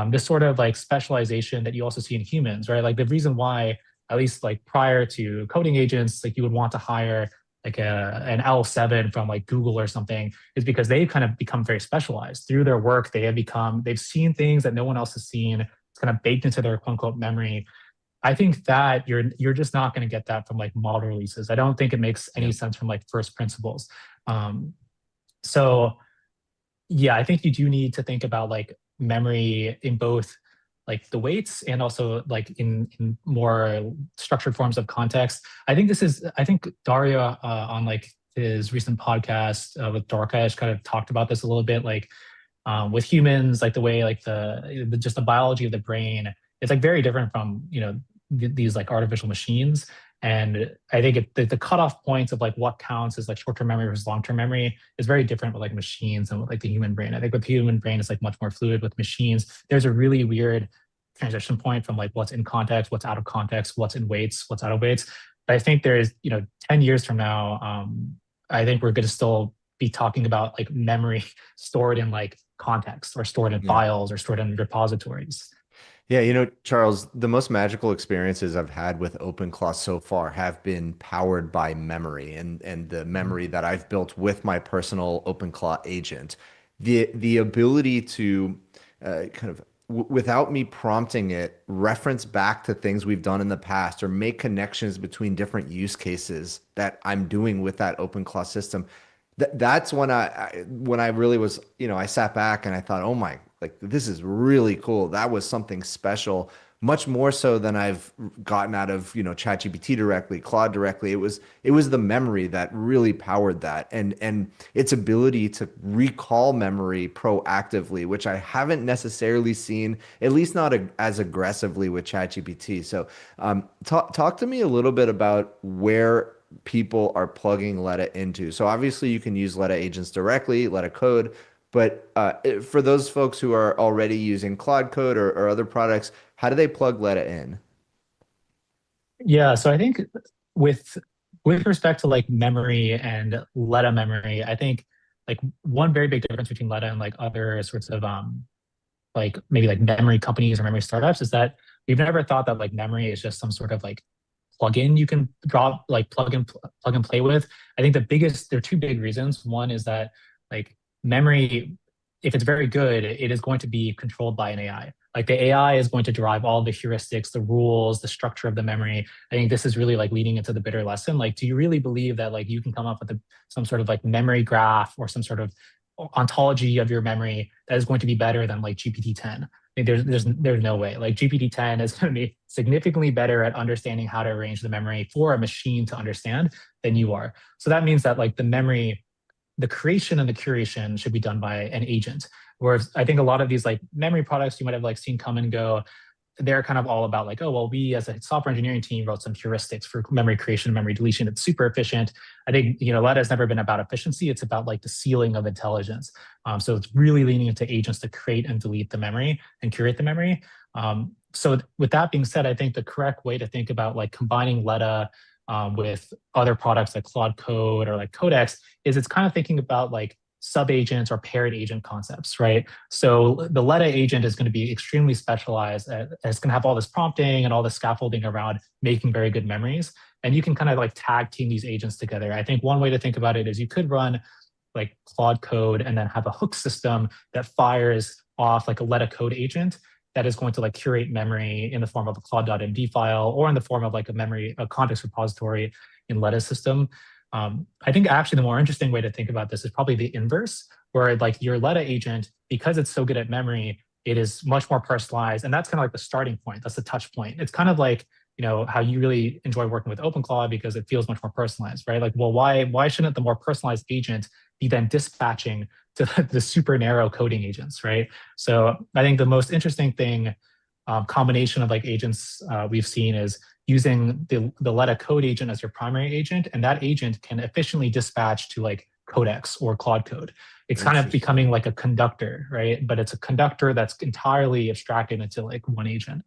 This sort of like specialization that you also see in humans, right? Like the reason why, at least like prior to coding agents, like you would want to hire like an L7 from like Google or something, is because they've kind of become very specialized through their work. They've seen things that no one else has seen. It's kind of baked into their quote unquote memory. I think that you're just not going to get that from like model releases. I don't think it makes any sense from like first principles. So yeah, I think you do need to think about like memory in both like the weights and also like in more structured forms of context. I think Dario on like his recent podcast with Dorkesh kind of talked about this a little bit, like with humans, like the way like just the biology of the brain, it's like very different from, these like artificial machines. And I think the cutoff points of like what counts as like short-term memory versus long-term memory is very different with like machines and with like the human brain. I think with the human brain, it's like much more fluid. With machines, there's a really weird transition point from like what's in context, what's out of context, what's in weights, what's out of weights. But I think there is, 10 years from now, I think we're going to still be talking about like memory stored in like context or stored in files or stored in repositories. Yeah, you know, Charles, the most magical experiences I've had with OpenClaw so far have been powered by memory and the memory that I've built with my personal OpenClaw agent. The ability to kind of without me prompting it, reference back to things we've done in the past or make connections between different use cases that I'm doing with that OpenClaw system. That's when I really was, you know, I sat back and I thought, oh my, like this is really cool. That was something special, much more so than I've gotten out of, you know, ChatGPT directly, Claude directly. It was the memory that really powered that, and its ability to recall memory proactively, which I haven't necessarily seen, at least not as aggressively with ChatGPT. So, talk to me a little bit about where people are plugging Letta into. So obviously you can use Letta agents directly, Letta code, but for those folks who are already using Claude Code or other products, how do they plug Letta in? Yeah, so I think with with respect to like memory and Letta memory, I think like one very big difference between Letta and like other sorts of like maybe like memory companies or memory startups is that we've never thought that like memory is just some sort of like plugin you can drop like plug and play with. I think there are two big reasons. One is that like memory, if it's very good, it is going to be controlled by an AI. Like the AI is going to derive all the heuristics, the rules, the structure of the memory. I think this is really like leading into the bitter lesson. Like, do you really believe that like you can come up with some sort of like memory graph or some sort of ontology of your memory that is going to be better than like GPT-10? I think there's no way. Like GPT-10 is going to be significantly better at understanding how to arrange the memory for a machine to understand than you are. So that means that like the memory, the creation and the curation should be done by an agent. Whereas I think a lot of these like memory products you might have like seen come and go, they're kind of all about like, oh, well, we as a software engineering team wrote some heuristics for memory creation, memory deletion. It's super efficient. I think, you know, Letta has never been about efficiency. It's about like the ceiling of intelligence. So it's really leaning into agents to create and delete the memory and curate the memory. So with that being said, I think the correct way to think about like combining Letta with other products like Claude Code or like Codex is it's kind of thinking about like sub-agents or paired agent concepts, right? So the Letta agent is going to be extremely specialized. It's going to have all this prompting and all the scaffolding around making very good memories. And you can kind of like tag team these agents together. I think one way to think about it is you could run like Claude Code and then have a hook system that fires off like a Letta code agent that is going to like curate memory in the form of a claude.md file or in the form of like a context repository in Letta's system. I think actually the more interesting way to think about this is probably the inverse, where like your Letta agent, because it's so good at memory, it is much more personalized. And that's kind of like the starting point. That's the touch point. It's kind of like, you know, how you really enjoy working with OpenClaw because it feels much more personalized, right? Like, well, why shouldn't the more personalized agent be then dispatching to the super narrow coding agents, right? So I think the most interesting thing, combination of like agents we've seen is using the Letta code agent as your primary agent, and that agent can efficiently dispatch to like Codex or Claude Code. It's kind of becoming like a conductor, right? But it's a conductor that's entirely abstracted into like one agent.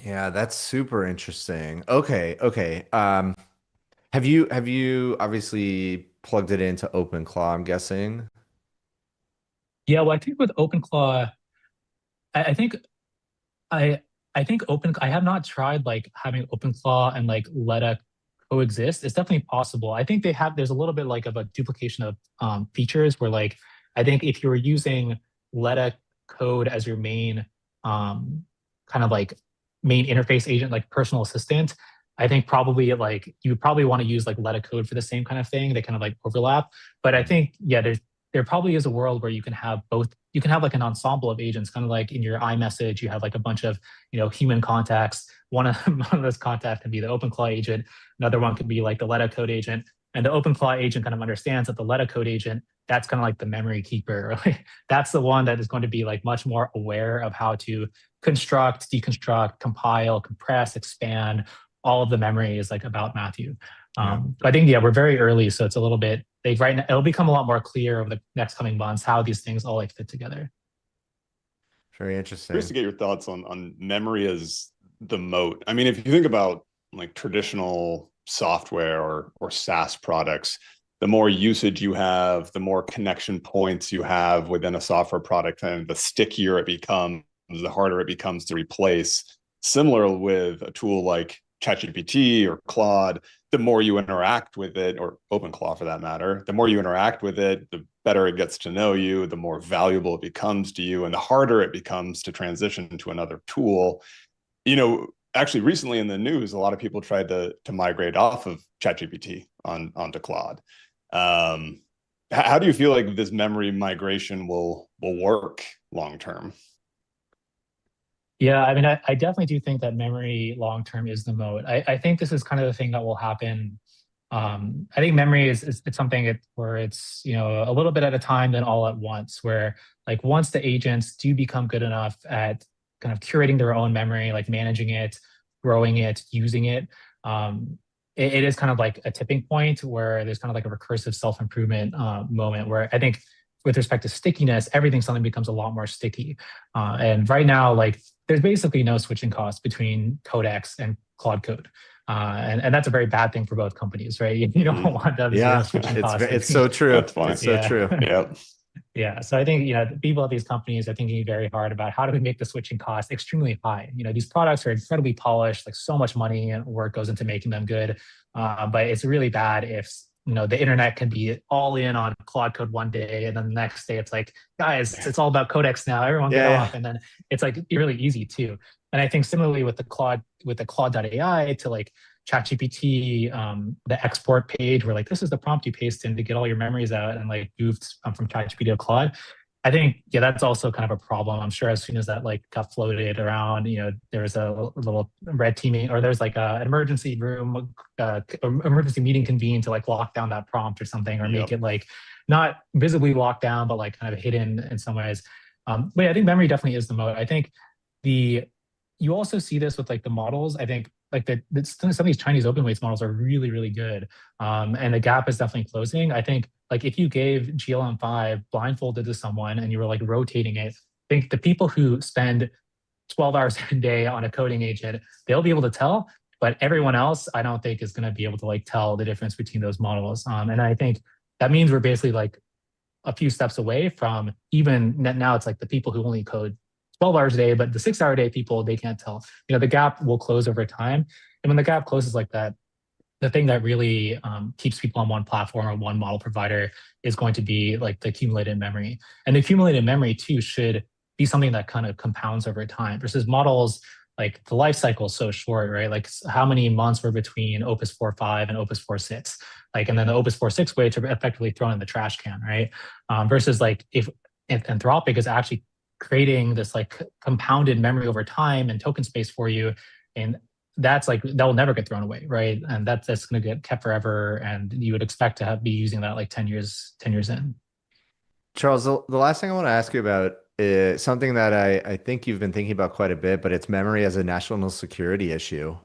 Yeah, that's super interesting. Okay. Have you obviously plugged it into OpenClaw, I'm guessing? Yeah, well, I think with OpenClaw, I think I I have not tried like having OpenClaw and like Letta coexist. It's definitely possible. I think there's a little bit like of a duplication of features where like I think if you were using Letta code as your main kind of like main interface agent, like personal assistant, I think probably like you would probably want to use like Letta code for the same kind of thing. They kind of like overlap. But I think, yeah, there probably is a world where you can have both. You can have like an ensemble of agents, kind of like in your iMessage, you have like a bunch of, you know, human contacts. One of those contacts can be the OpenClaw agent. Another one could be like the Letta code agent. And the OpenClaw agent kind of understands that the Letta code agent, that's kind of like the memory keeper. Right? That's the one that is going to be like much more aware of how to construct, deconstruct, compile, compress, expand. All of the memory is like about Matthew. I think, yeah, we're very early, so it's a little bit, right now, it'll become a lot more clear over the next coming months how these things all like fit together. Very interesting. Curious to get your thoughts on memory as the moat. I mean, if you think about like traditional software or SaaS products, the more usage you have, the more connection points you have within a software product, and the stickier it becomes. the harder it becomes to replace. Similar with a tool like ChatGPT or Claude, the more you interact with it, or OpenClaw for that matter, the more you interact with it, the better it gets to know you, the more valuable it becomes to you, and the harder it becomes to transition to another tool. You know, actually recently in the news, a lot of people tried to migrate off of ChatGPT onto Claude. How do you feel like this memory migration will work long term? Yeah, I mean, I definitely do think that memory long term is the mode. I think this is kind of the thing that will happen. I think memory is it's something where it's, you know, a little bit at a time, then all at once. Where like once the agents do become good enough at kind of curating their own memory, like managing it, growing it, using it, it is kind of like a tipping point where there's kind of like a recursive self-improvement moment where I think with respect to stickiness, everything suddenly becomes a lot more sticky. And right now, like there's basically no switching costs between Codex and Claude Code. And that's a very bad thing for both companies, right? You don't want that zero switching costs. It's so true. That's fine. It's so true. Yeah. Yeah. So I think, you know, people at these companies are thinking very hard about how do we make the switching cost extremely high. You know, these products are incredibly polished, like so much money and work goes into making them good. But it's really bad if, you know, the internet can be all in on Claude Code one day, and then the next day it's like, guys, it's all about Codex now. Everyone get off. And then it's like really easy too. And I think similarly with the Claude.ai to like ChatGPT, the export page where like this is the prompt you paste in to get all your memories out and like moved from ChatGPT to Claude. I think, yeah, that's also kind of a problem. I'm sure as soon as that like got floated around, you know, there was a little red teaming, or there's like an emergency room, emergency meeting convened to like lock down that prompt or something, or make it like not visibly locked down, but like kind of hidden in some ways. But yeah, I think memory definitely is the mode. I think you also see this with like the models. I think like some of these Chinese open weights models are really, really good. And the gap is definitely closing. I think like if you gave GLM5 blindfolded to someone and you were like rotating it, I think the people who spend 12 hours a day on a coding agent, they'll be able to tell, but everyone else, I don't think is going to be able to like tell the difference between those models. And I think that means we're basically like a few steps away from even now it's like the people who only code 12 hours a day, but the 6 hour a day people, they can't tell. You know, the gap will close over time. And when the gap closes like that, the thing that really keeps people on one platform or one model provider is going to be like the accumulated memory. And the accumulated memory too should be something that kind of compounds over time versus models, like the life cycle is so short, right? Like how many months were between Opus 4.5 and Opus 4.6? Like, and then the Opus 4.6 weights are effectively thrown in the trash can, right? Versus like if Anthropic is actually creating this like compounded memory over time and token space for you, and that's like that will never get thrown away, right? And that's going to get kept forever, and you would expect to be using that like 10 years in. Charles, the last thing I want to ask you about is something that I think you've been thinking about quite a bit, but it's memory as a national security issue.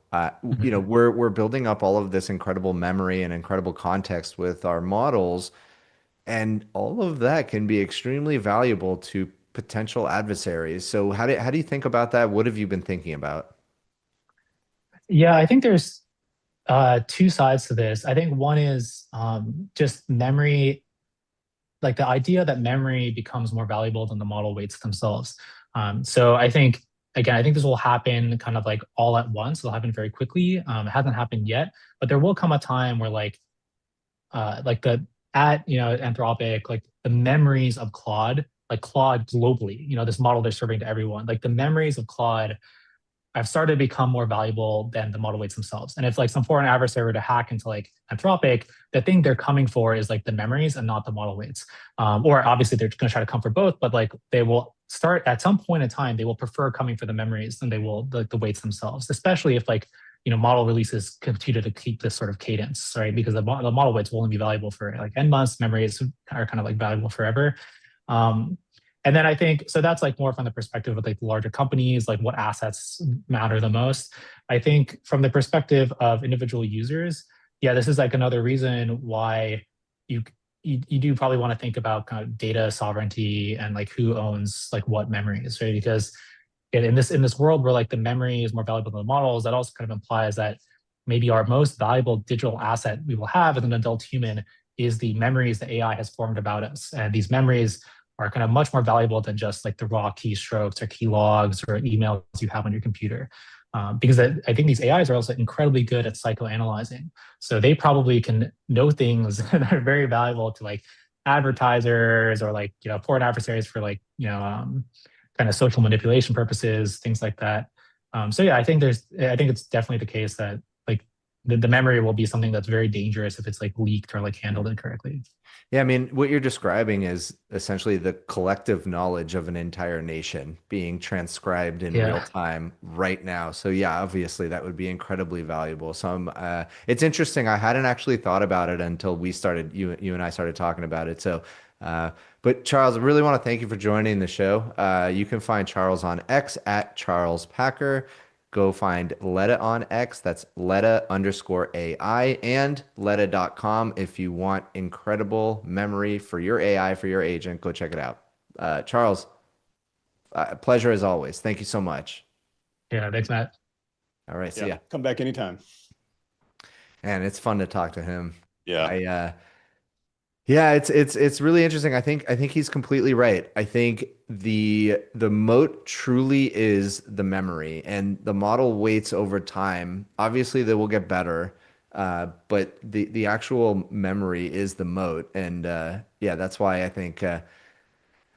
You know, we're building up all of this incredible memory and incredible context with our models, and all of that can be extremely valuable to potential adversaries. So how do you think about that? What have you been thinking about? Yeah, I think there's two sides to this. I think one is just memory, like the idea that memory becomes more valuable than the model weights themselves. So I think, again, I think this will happen kind of like all at once. It'll happen very quickly. It hasn't happened yet, but there will come a time where like Anthropic, like the memories of Claude, like Claude globally, you know, this model they're serving to everyone, like the memories of Claude have started to become more valuable than the model weights themselves. And if like some foreign adversary were to hack into like Anthropic, the thing they're coming for is like the memories and not the model weights. Or obviously they're going to try to come for both, but like they will start at some point in time, they will prefer coming for the memories than they will the weights themselves, especially if like, you know, model releases continue to keep this sort of cadence, right? Because the model weights will only be valuable for like N months, memories are kind of like valuable forever. And then I think, so that's like more from the perspective of like the larger companies, like what assets matter the most. I think from the perspective of individual users, yeah, this is like another reason why you do probably want to think about kind of data sovereignty and like who owns like what memories, right? Because in this world where like the memory is more valuable than the models, that also kind of implies that maybe our most valuable digital asset we will have as an adult human is the memories that AI has formed about us. And these memories are kind of much more valuable than just like the raw keystrokes or key logs or emails you have on your computer. Because I think these AIs are also incredibly good at psychoanalyzing. So they probably can know things that are very valuable to like advertisers or like, foreign adversaries for like, kind of social manipulation purposes, things like that. So yeah, I think it's definitely the case that like the memory will be something that's very dangerous if it's like leaked or like handled incorrectly. Yeah, I mean, what you're describing is essentially the collective knowledge of an entire nation being transcribed in real time right now. So yeah, obviously that would be incredibly valuable. So it's interesting. I hadn't actually thought about it until you and I started talking about it. So, but Charles, I really want to thank you for joining the show. You can find Charles on X at Charles Packer. Go find Letta on X. That's Letta_AI and Letta.com. If you want incredible memory for your AI, for your agent, go check it out. Charles, pleasure as always. Thank you so much. Yeah, thanks, Matt. All right, see ya. Come back anytime. And it's fun to talk to him. Yeah. Yeah, it's really interesting. I think he's completely right. I think the moat truly is the memory, and the model weights over time. Obviously, they will get better, but the actual memory is the moat. And yeah, that's why I think like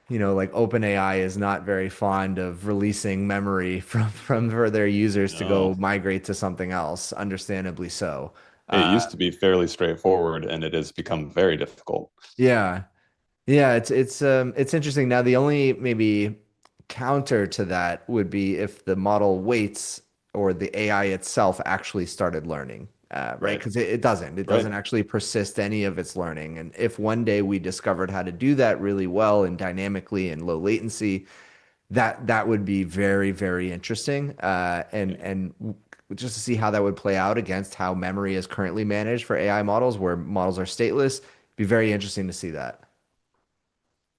OpenAI is not very fond of releasing memory from for their users to go migrate to something else. Understandably so. It used to be fairly straightforward, and it has become very difficult. Yeah. It's interesting. Now, the only maybe counter to that would be if the model waits or the AI itself actually started learning, right? Because it doesn't actually persist any of its learning. And if one day we discovered how to do that really well and dynamically and low latency, that would be very, very interesting. And just to see how that would play out against how memory is currently managed for AI models, where models are stateless, be very interesting to see that.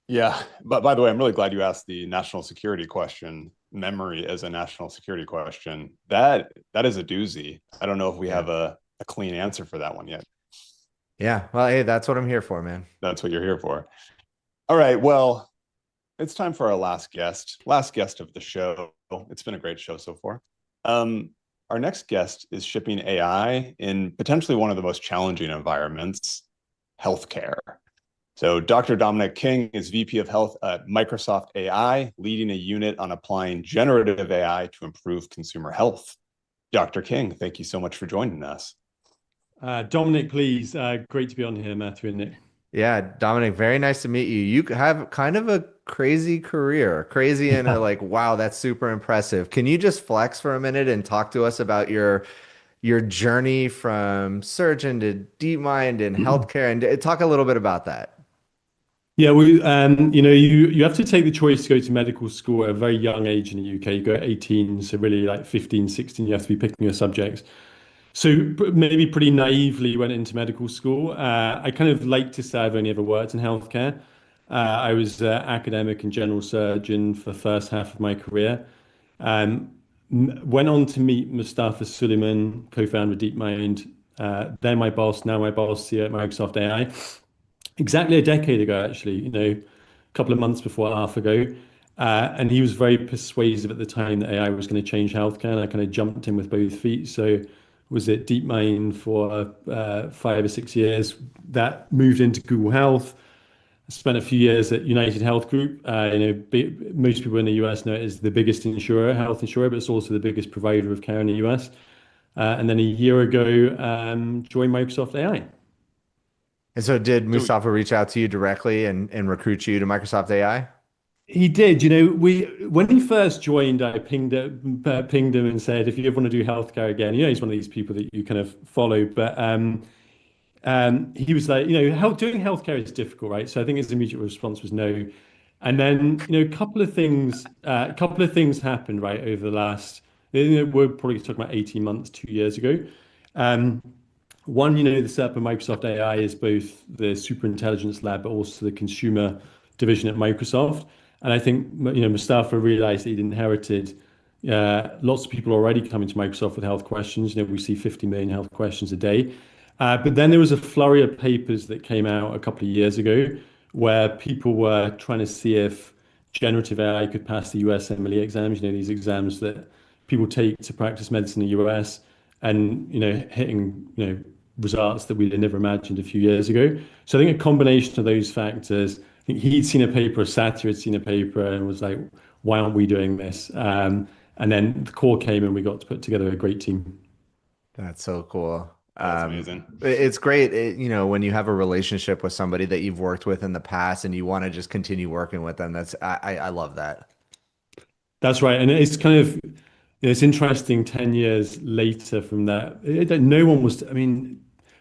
Yeah, but by the way, I'm really glad you asked the national security question. Memory as a national security question. That is a doozy. I don't know if we have a clean answer for that one yet. Yeah, well, hey, that's what I'm here for, man. That's what you're here for. All right, well, it's time for our last guest of the show. It's been a great show so far. Our next guest is shipping AI in potentially one of the most challenging environments, healthcare. So Dr. Dominic King is VP of Health at Microsoft AI, leading a unit on applying generative AI to improve consumer health. Dr. King, thank you so much for joining us. Dominic, please. Great to be on here, Matthew and Nick. Yeah, Dominic, very nice to meet you. You have kind of a crazy career, crazy and like, wow, that's super impressive. Can you just flex for a minute and talk to us about your journey from surgeon to DeepMind and healthcare, and talk a little bit about that? Yeah, you have to take the choice to go to medical school at a very young age in the UK. You go at 18, so really like 15, 16, you have to be picking your subjects. So maybe pretty naively went into medical school. I kind of like to say I've only ever worked in healthcare. I was academic and general surgeon for the first half of my career. Went on to meet Mustafa Suleyman, co-founder of DeepMind, then my boss, now my boss here at Microsoft AI. Exactly a decade ago, actually, a couple of months before, half ago. And he was very persuasive at the time that AI was going to change healthcare, and I kind of jumped in with both feet. So was at DeepMind for 5 or 6 years. That moved into Google Health. I spent a few years at United Health Group. Most people in the US know it is the biggest health insurer, but it's also the biggest provider of care in the US. And then a year ago, joined Microsoft AI. And so did Mustafa reach out to you directly and recruit you to Microsoft AI? He did. When he first joined, I pinged him and said, if you ever want to do healthcare again, he's one of these people that you kind of follow. But he was like, doing healthcare is difficult, right? So I think his immediate response was no. And then, a couple of things happened, right, over the last, we're probably talking about 18 months, 2 years ago. One, the setup of Microsoft AI is both the superintelligence lab, but also the consumer division at Microsoft. And I think, Mustafa realized that he'd inherited lots of people already coming to Microsoft with health questions. We see 50 million health questions a day. But then there was a flurry of papers that came out a couple of years ago where people were trying to see if generative AI could pass the USMLE exams, these exams that people take to practice medicine in the US, and, hitting, results that we'd never imagined a few years ago. So I think a combination of those factors, I think he'd seen a paper, Satya had seen a paper and was like, why aren't we doing this? And then the call came and we got to put together a great team. That's so cool. That's amazing. It's great, when you have a relationship with somebody that you've worked with in the past and you want to just continue working with them. I love that. That's right. And it's kind of, it's interesting 10 years later from that. No one was,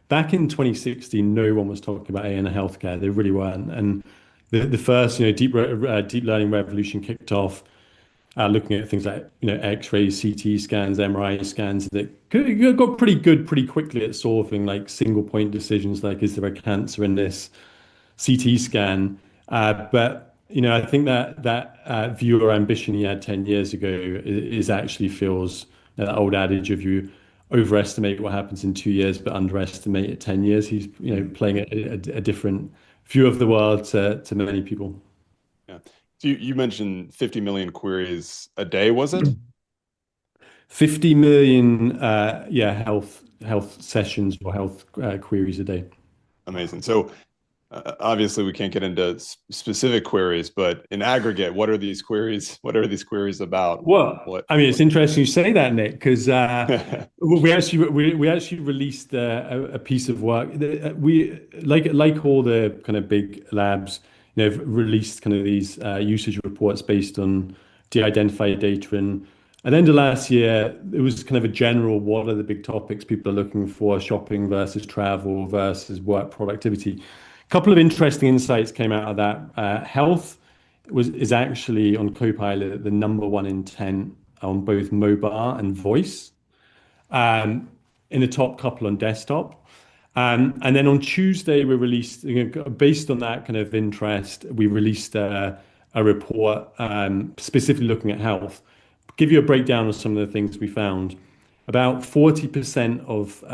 back in 2016, no one was talking about AI in healthcare. They really weren't. And the first, deep learning revolution kicked off, looking at things like, X-rays, CT scans, MRI scans that got pretty good pretty quickly at solving like single point decisions, like, is there a cancer in this CT scan? But I think that view or ambition he had 10 years ago is actually feels that old adage of you overestimate what happens in 2 years, but underestimate it 10 years. He's playing a different view of the world to many people. Yeah. So you mentioned 50 million queries a day, was it? 50 million, health sessions or health queries a day. Amazing. So obviously we can't get into specific queries, but in aggregate, what are these queries? What are these queries about? Well, it's interesting you say that, Nick, because we actually released a piece of work. We like all the kind of big labs, released kind of these usage reports based on de-identified data. And at the end of last year, it was kind of a general, what are the big topics people are looking for, shopping versus travel versus work productivity. A couple of interesting insights came out of that. Health is actually on Copilot the number one intent on both mobile and voice, in the top couple on desktop. And then on Tuesday, we released, based on that kind of interest, we released a report specifically looking at health. Give you a breakdown of some of the things we found. About 40% of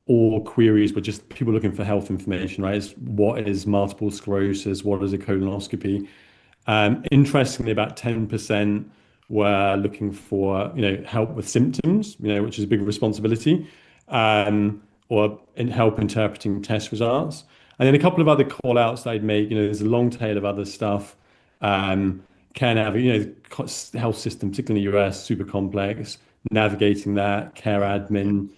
all queries were just people looking for health information, right? It's what is multiple sclerosis? What is a colonoscopy? Interestingly, about 10% were looking for, help with symptoms, which is a big responsibility. Or help interpreting test results. And then a couple of other call outs that I'd make, there's a long tail of other stuff. Care health system, particularly in the US, super complex, navigating that, care admin,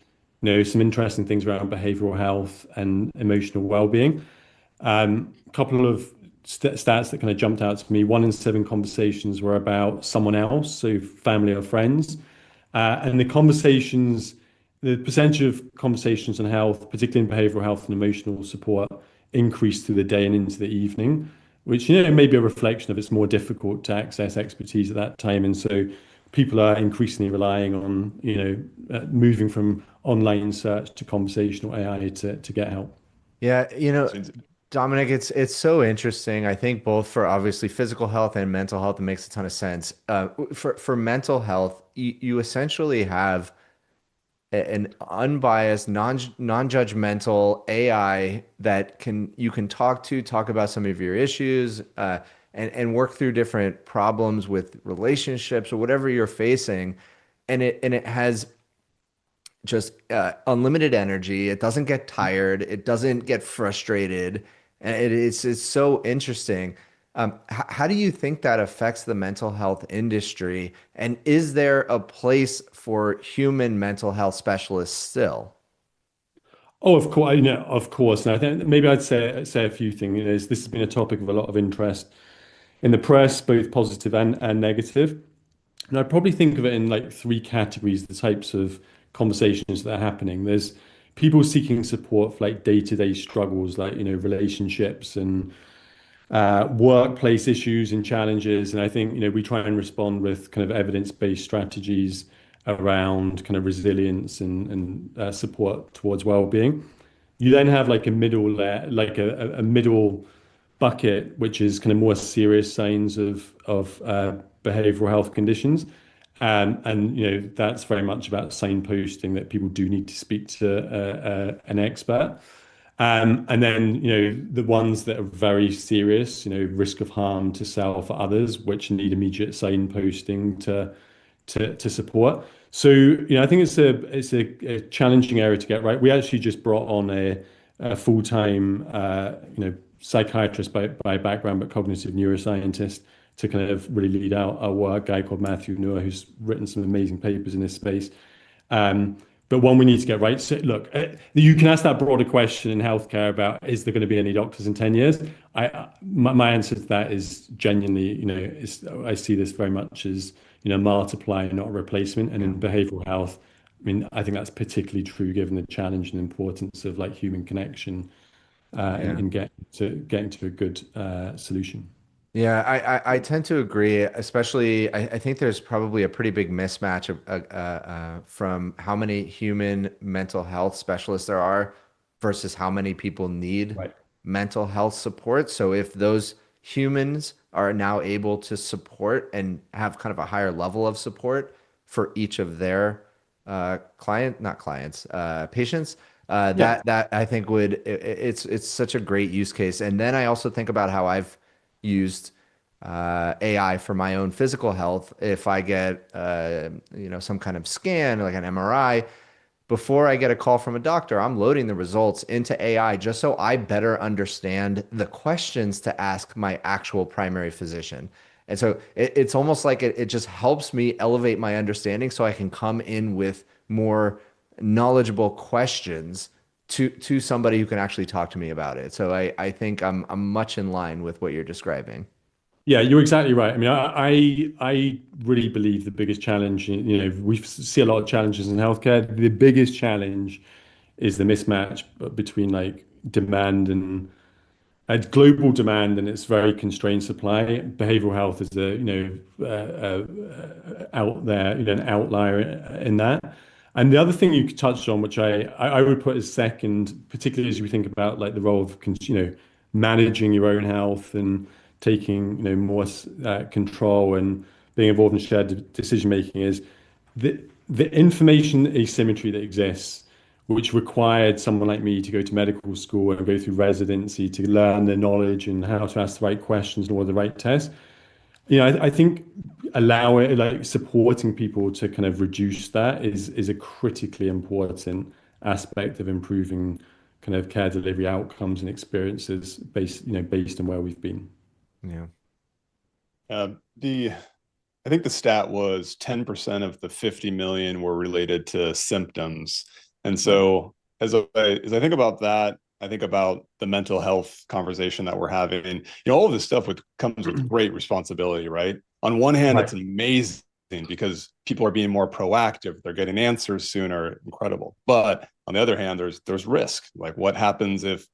some interesting things around behavioral health and emotional well-being. A couple of stats that kind of jumped out to me. 1 in 7 conversations were about someone else, so family or friends. And the percentage of conversations on health, particularly in behavioral health and emotional support, increased through the day and into the evening, which may be a reflection of it's more difficult to access expertise at that time. And so people are increasingly relying on, moving from online search to conversational AI to get help. Yeah, Dominic, it's so interesting. I think both for obviously physical health and mental health, it makes a ton of sense. For mental health, you essentially have an unbiased, non-judgmental AI that you can talk about some of your issues, and work through different problems with relationships or whatever you're facing, and it has just unlimited energy. It doesn't get tired. It doesn't get frustrated, and it's so interesting. How do you think that affects the mental health industry? And is there a place for human mental health specialists still? Oh, of course, of course. And I think maybe I'd say a few things. This has been a topic of a lot of interest in the press, both positive and negative. And I'd probably think of it in like 3 categories, the types of conversations that are happening. There's people seeking support for like day-to-day struggles, like, relationships and workplace issues and challenges. And I think, we try and respond with kind of evidence-based strategies around kind of resilience and support towards well-being. You then have like a middle layer, like a middle bucket, which is kind of more serious signs of behavioral health conditions. And that's very much about signposting that people do need to speak to an expert. And then, the ones that are very serious, risk of harm to self or others, which need immediate signposting to support. So, I think it's a challenging area to get right. We actually just brought on a full-time, psychiatrist by background, but cognitive neuroscientist to kind of really lead out our work, a guy called Matthew Noor, who's written some amazing papers in this space. But one we need to get right. So look, you can ask that broader question in healthcare about, is there going to be any doctors in 10 years? My answer to that is genuinely, I see this very much as, multiply, not a replacement. And in behavioral health, I mean, I think that's particularly true given the challenge and importance of like human connection in getting to a good solution. Yeah, I tend to agree, especially I think there's probably a pretty big mismatch from how many human mental health specialists there are versus how many people need mental health support. So if those humans are now able to support and have kind of a higher level of support for each of their patients, that I think it's such a great use case. And then I also think about how I've used AI for my own physical health. If I get some kind of scan, like an MRI, before I get a call from a doctor, I'm loading the results into AI just so I better understand the questions to ask my actual primary physician. And so it's almost like it just helps me elevate my understanding so I can come in with more knowledgeable questions to somebody who can actually talk to me about it. So I think I'm much in line with what you're describing. Yeah, you're exactly right. I mean, I really believe the biggest challenge, we see a lot of challenges in healthcare. The biggest challenge is the mismatch between like demand and global demand and its very constrained supply. Behavioral health is out there, an outlier in that. And the other thing you touched on, which I would put as second, particularly as we think about like the role of managing your own health and taking more control and being involved in shared decision making, is the information asymmetry that exists, which required someone like me to go to medical school and go through residency to learn the knowledge and how to ask the right questions and all the right tests. I think supporting people to kind of reduce that is a critically important aspect of improving kind of care delivery outcomes and experiences based on where we've been. Yeah. I think the stat was 10% of the 50 million were related to symptoms. And so as I think about that, I think about the mental health conversation that we're having. All of this stuff comes with great responsibility, right? On one hand, it's amazing because people are being more proactive. They're getting answers sooner. Incredible. But on the other hand, there's risk. Like what happens if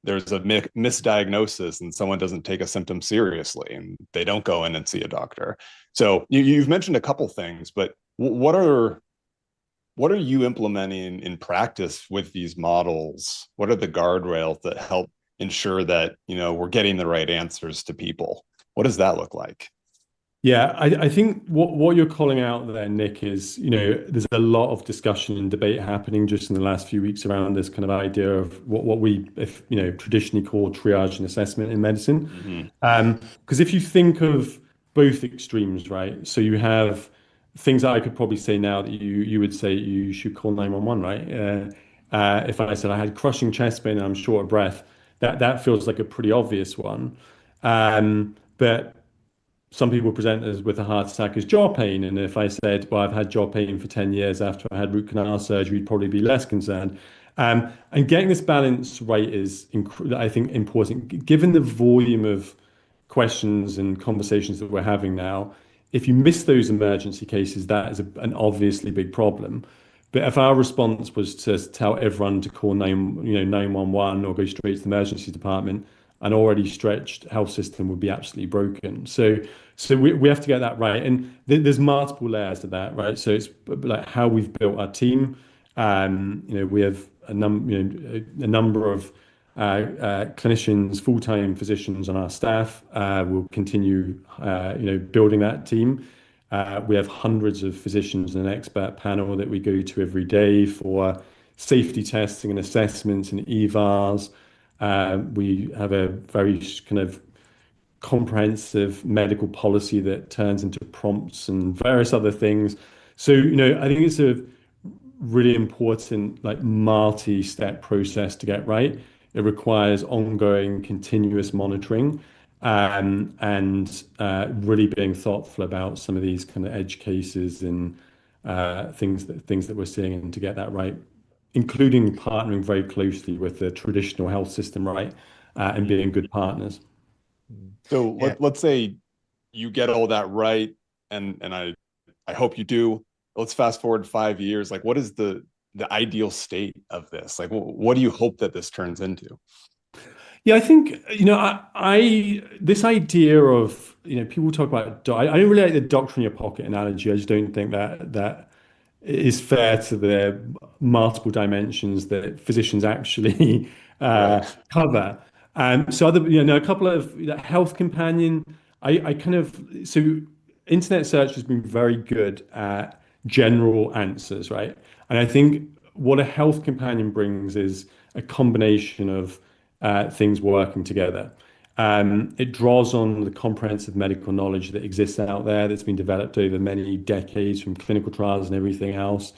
there's a misdiagnosis and someone doesn't take a symptom seriously and they don't go in and see a doctor? So you've mentioned a couple things, but what are you implementing in practice with these models? What are the guardrails that help ensure that we're getting the right answers to people? What does that look like? Yeah, I think what you're calling out there, Nick, is there's a lot of discussion and debate happening just in the last few weeks around this kind of idea of what we traditionally call triage and assessment in medicine. Because if you think of both extremes, right? So you have things that I could probably say now that you would say you should call 911, right? If I said I had crushing chest pain and I'm short of breath, that feels like a pretty obvious one. But some people present as with a heart attack as jaw pain. And if I said, well, I've had jaw pain for 10 years after I had root canal surgery, you'd probably be less concerned. And getting this balance right is, I think, important. Given the volume of questions and conversations that we're having now, if you miss those emergency cases, that is an obviously big problem. But if our response was to tell everyone to call 911 or go straight to the emergency department, an already stretched health system would be absolutely broken. So we have to get that right. And there's multiple layers to that, right? So it's like how we've built our team. We have a number of clinicians, full-time physicians on our staff. We'll continue, building that team. We have hundreds of physicians and an expert panel that we go to every day for safety testing and assessments and EVARs. We have a very kind of comprehensive medical policy that turns into prompts and various other things. So, I think it's a really important, like, multi-step process to get right. It requires ongoing, continuous monitoring, and really being thoughtful about some of these kind of edge cases and things that we're seeing, and to get that right, including partnering very closely with the traditional health system, right, and being good partners. So let's say you get all that right, and I hope you do. Let's fast forward 5 years. Like, what is the ideal state of this? Like, what do you hope that this turns into? Yeah, I think, I this idea of, people talk about, I don't really like the doctor in your pocket analogy. I just don't think that is fair to the multiple dimensions that physicians actually cover. So a couple of health companion. So internet search has been very good at general answers, right? And I think what a health companion brings is a combination of things working together. It draws on the comprehensive medical knowledge that exists out there, that's been developed over many decades from clinical trials and everything else,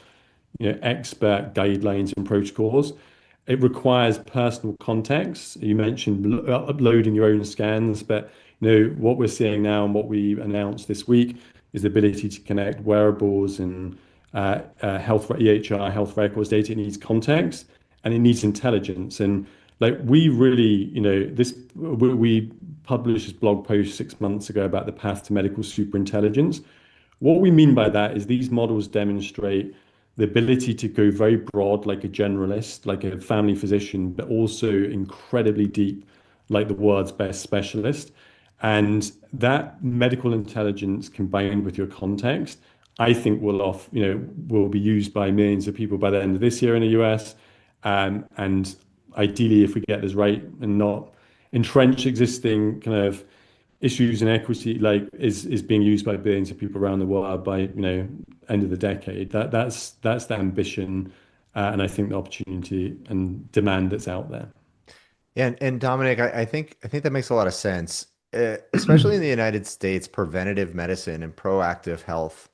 expert guidelines and protocols. It requires personal context. You mentioned uploading your own scans, but what we're seeing now and what we announced this week is the ability to connect wearables and health EHR health records data. It needs context and it needs intelligence. And like, we really, we published this blog post 6 months ago about the path to medical superintelligence. What we mean by that is these models demonstrate the ability to go very broad, like a generalist, like a family physician, but also incredibly deep, like the world's best specialist. And that medical intelligence combined with your context, I think will be used by millions of people by the end of this year in the US. And ideally, if we get this right and not entrench existing kind of issues and equity, like is being used by billions of people around the world by end of the decade. That's the ambition, and I think the opportunity and demand that's out there. Yeah, and Dominic, I think that makes a lot of sense, especially in the United States. Preventative medicine and proactive health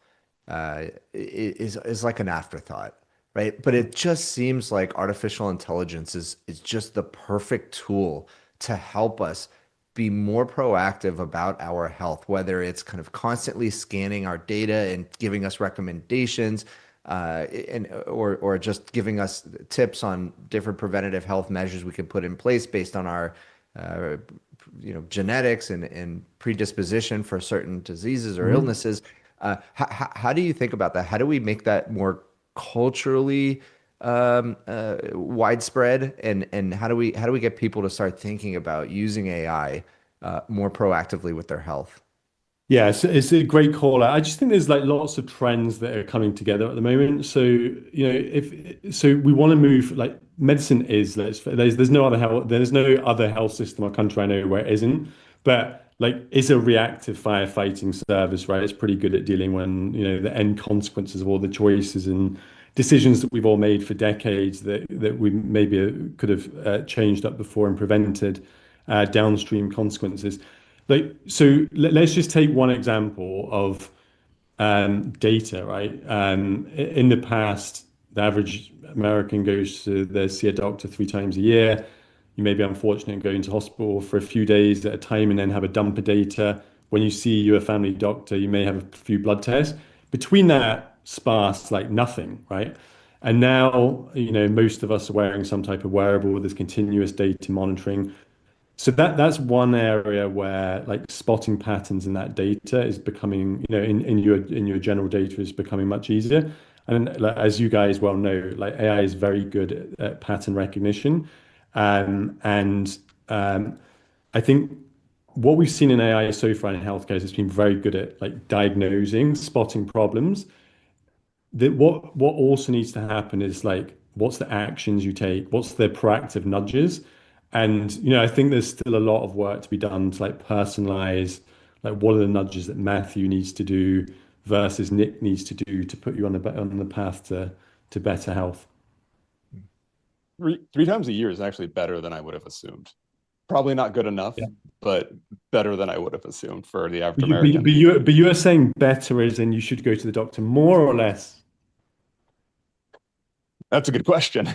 is like an afterthought, right? But it just seems like artificial intelligence is just the perfect tool to help us be more proactive about our health, whether it's kind of constantly scanning our data and giving us recommendations, or just giving us tips on different preventative health measures we can put in place based on our genetics and predisposition for certain diseases or illnesses. How do you think about that? How do we make that more culturally widespread, and how do we get people to start thinking about using AI more proactively with their health? Yeah, it's a great call out. I just think there's like lots of trends that are coming together at the moment. So we want to move, like, medicine is, there's no other health system or country I know where it isn't, but like, it's a reactive firefighting service, right? It's pretty good at dealing when the end consequences of all the choices and decisions that we've all made for decades that we maybe could have changed up before and prevented downstream consequences. Like, so let's just take one example of data, right? In the past, the average American goes to see a doctor 3 times a year. You may be unfortunate and go into hospital for a few days at a time and then have a dump of data. When you see your family doctor, you may have a few blood tests. Between that, sparse, like nothing, right? And now, most of us are wearing some type of wearable. There's continuous data monitoring. So that's one area where, like, spotting patterns in that data is becoming, in your general data, is becoming much easier. And like, as you guys well know, like, AI is very good at pattern recognition. I think what we've seen in AI so far in healthcare is it's been very good at, like, diagnosing, spotting problems. What also needs to happen is, like, what's the actions you take? What's the proactive nudges? And I think there's still a lot of work to be done to, like, personalize, like, what are the nudges that Matthew needs to do versus Nick needs to do to put you on the path to better health. three times a year is actually better than I would have assumed. Probably not good enough, but better than I would have assumed for the African American. But you are saying better as in you should go to the doctor more or less? That's a good question.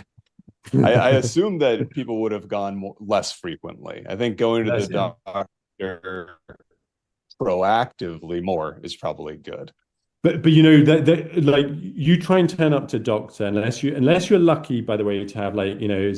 I assume that people would have gone less frequently. I think going to the doctor proactively more is probably good. But you know that like you try and turn up to doctor unless you're lucky, by the way, to have like, you know,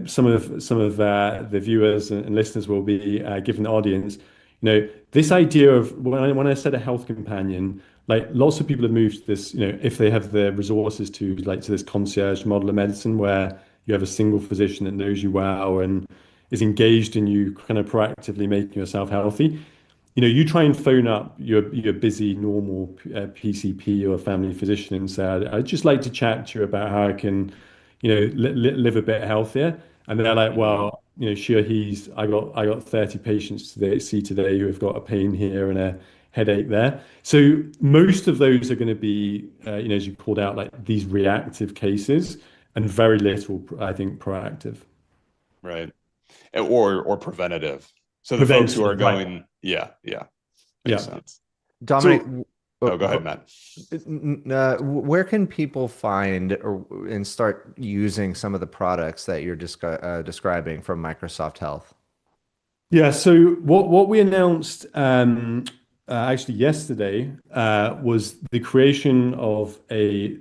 some of the viewers and listeners will be given the audience. You know, this idea of when I said a health companion, like lots of people have moved to this, you know, if they have the resources to this concierge model of medicine where you have a single physician that knows you well and is engaged in you kind of proactively making yourself healthy. You know, you try and phone up your busy normal PCP or family physician and say, I'd just like to chat to you about how I can, you know, live a bit healthier. And they're like, well, you know, sure, I got 30 patients today who have got a pain here and a headache there. So most of those are going to be, you know, as you called out, like these reactive cases, and very little, I think, proactive. Right. Or preventative. So the folks who are going, right. Makes sense. Dominic, go ahead, Matt. Where can people find and start using some of the products that you're describing from Microsoft Health? Yeah, so what we announced actually yesterday was the creation of a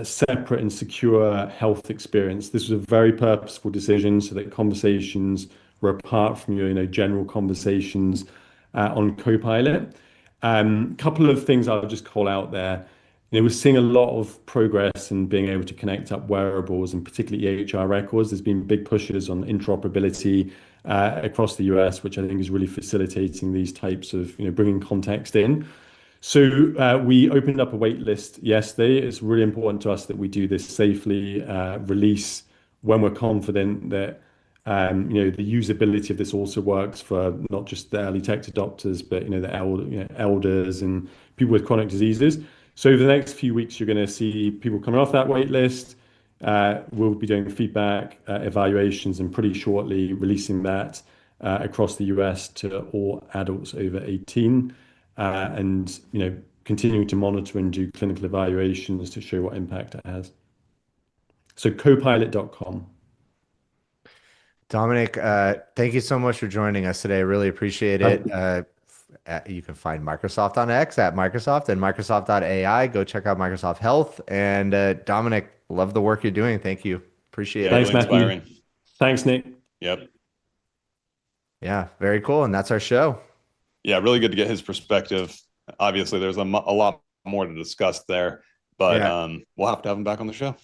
separate and secure health experience. This was a very purposeful decision so that conversations were apart from your, you know, general conversations on Copilot. Couple of things I'll just call out there. You know, we're seeing a lot of progress in being able to connect up wearables and particularly EHR records. There's been big pushes on interoperability across the US, which I think is really facilitating these types of, you know, bringing context in. So we opened up a wait list yesterday. It's really important to us that we do this safely, release when we're confident that you know, the usability of this also works for not just the early tech adopters, but you know, the elders and people with chronic diseases. So over the next few weeks, you're going to see people coming off that wait list. We'll be doing feedback, evaluations, and pretty shortly releasing that across the US to all adults over 18. And you know, continuing to monitor and do clinical evaluations to show what impact it has. So copilot.com. Dominic, thank you so much for joining us today. I really appreciate it. You can find Microsoft on X at Microsoft and Microsoft.ai. Go check out Microsoft Health. And Dominic, love the work you're doing. Thank you. Appreciate it. Thanks, really inspiring. Matthew. Thanks, Nick. Yep. Yeah, very cool. And that's our show. Yeah, really good to get his perspective. Obviously, there's a lot more to discuss there, but we'll have to have him back on the show.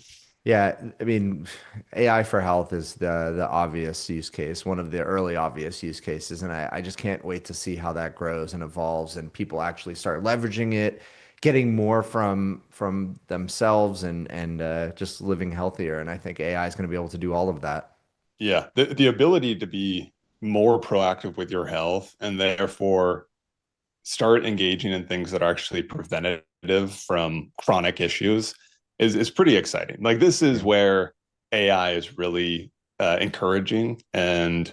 Yeah, I mean, AI for health is the obvious use case, one of the early obvious use cases, and I just can't wait to see how that grows and evolves, and people actually start leveraging it, getting more from themselves, and just living healthier. And I think AI is going to be able to do all of that. Yeah, the ability to be more proactive with your health and therefore start engaging in things that are actually preventative from chronic issues is pretty exciting. Like, this is where AI is really encouraging and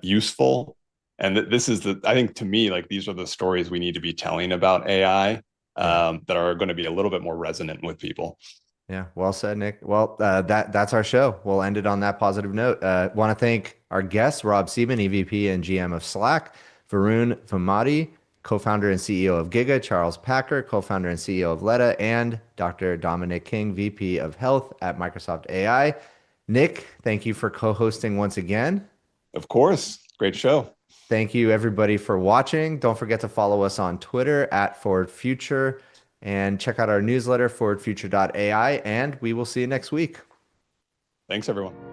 useful. And this is I think, to me, like, these are the stories we need to be telling about AI that are going to be a little bit more resonant with people. Yeah, well said, Nick. Well, that's our show. We'll end it on that positive note. Want to thank our guests, Rob Seaman, EVP and GM of Slack, Varun Vummadi, co-founder and CEO of Giga, Charles Packer, co-founder and CEO of Letta, and Dr. Dominic King, VP of Health at Microsoft AI. Nick, thank you for co-hosting once again. Of course. Great show. Thank you, everybody, for watching. Don't forget to follow us on Twitter at ForwardFuture and check out our newsletter, forwardfuture.ai, and we will see you next week. Thanks, everyone.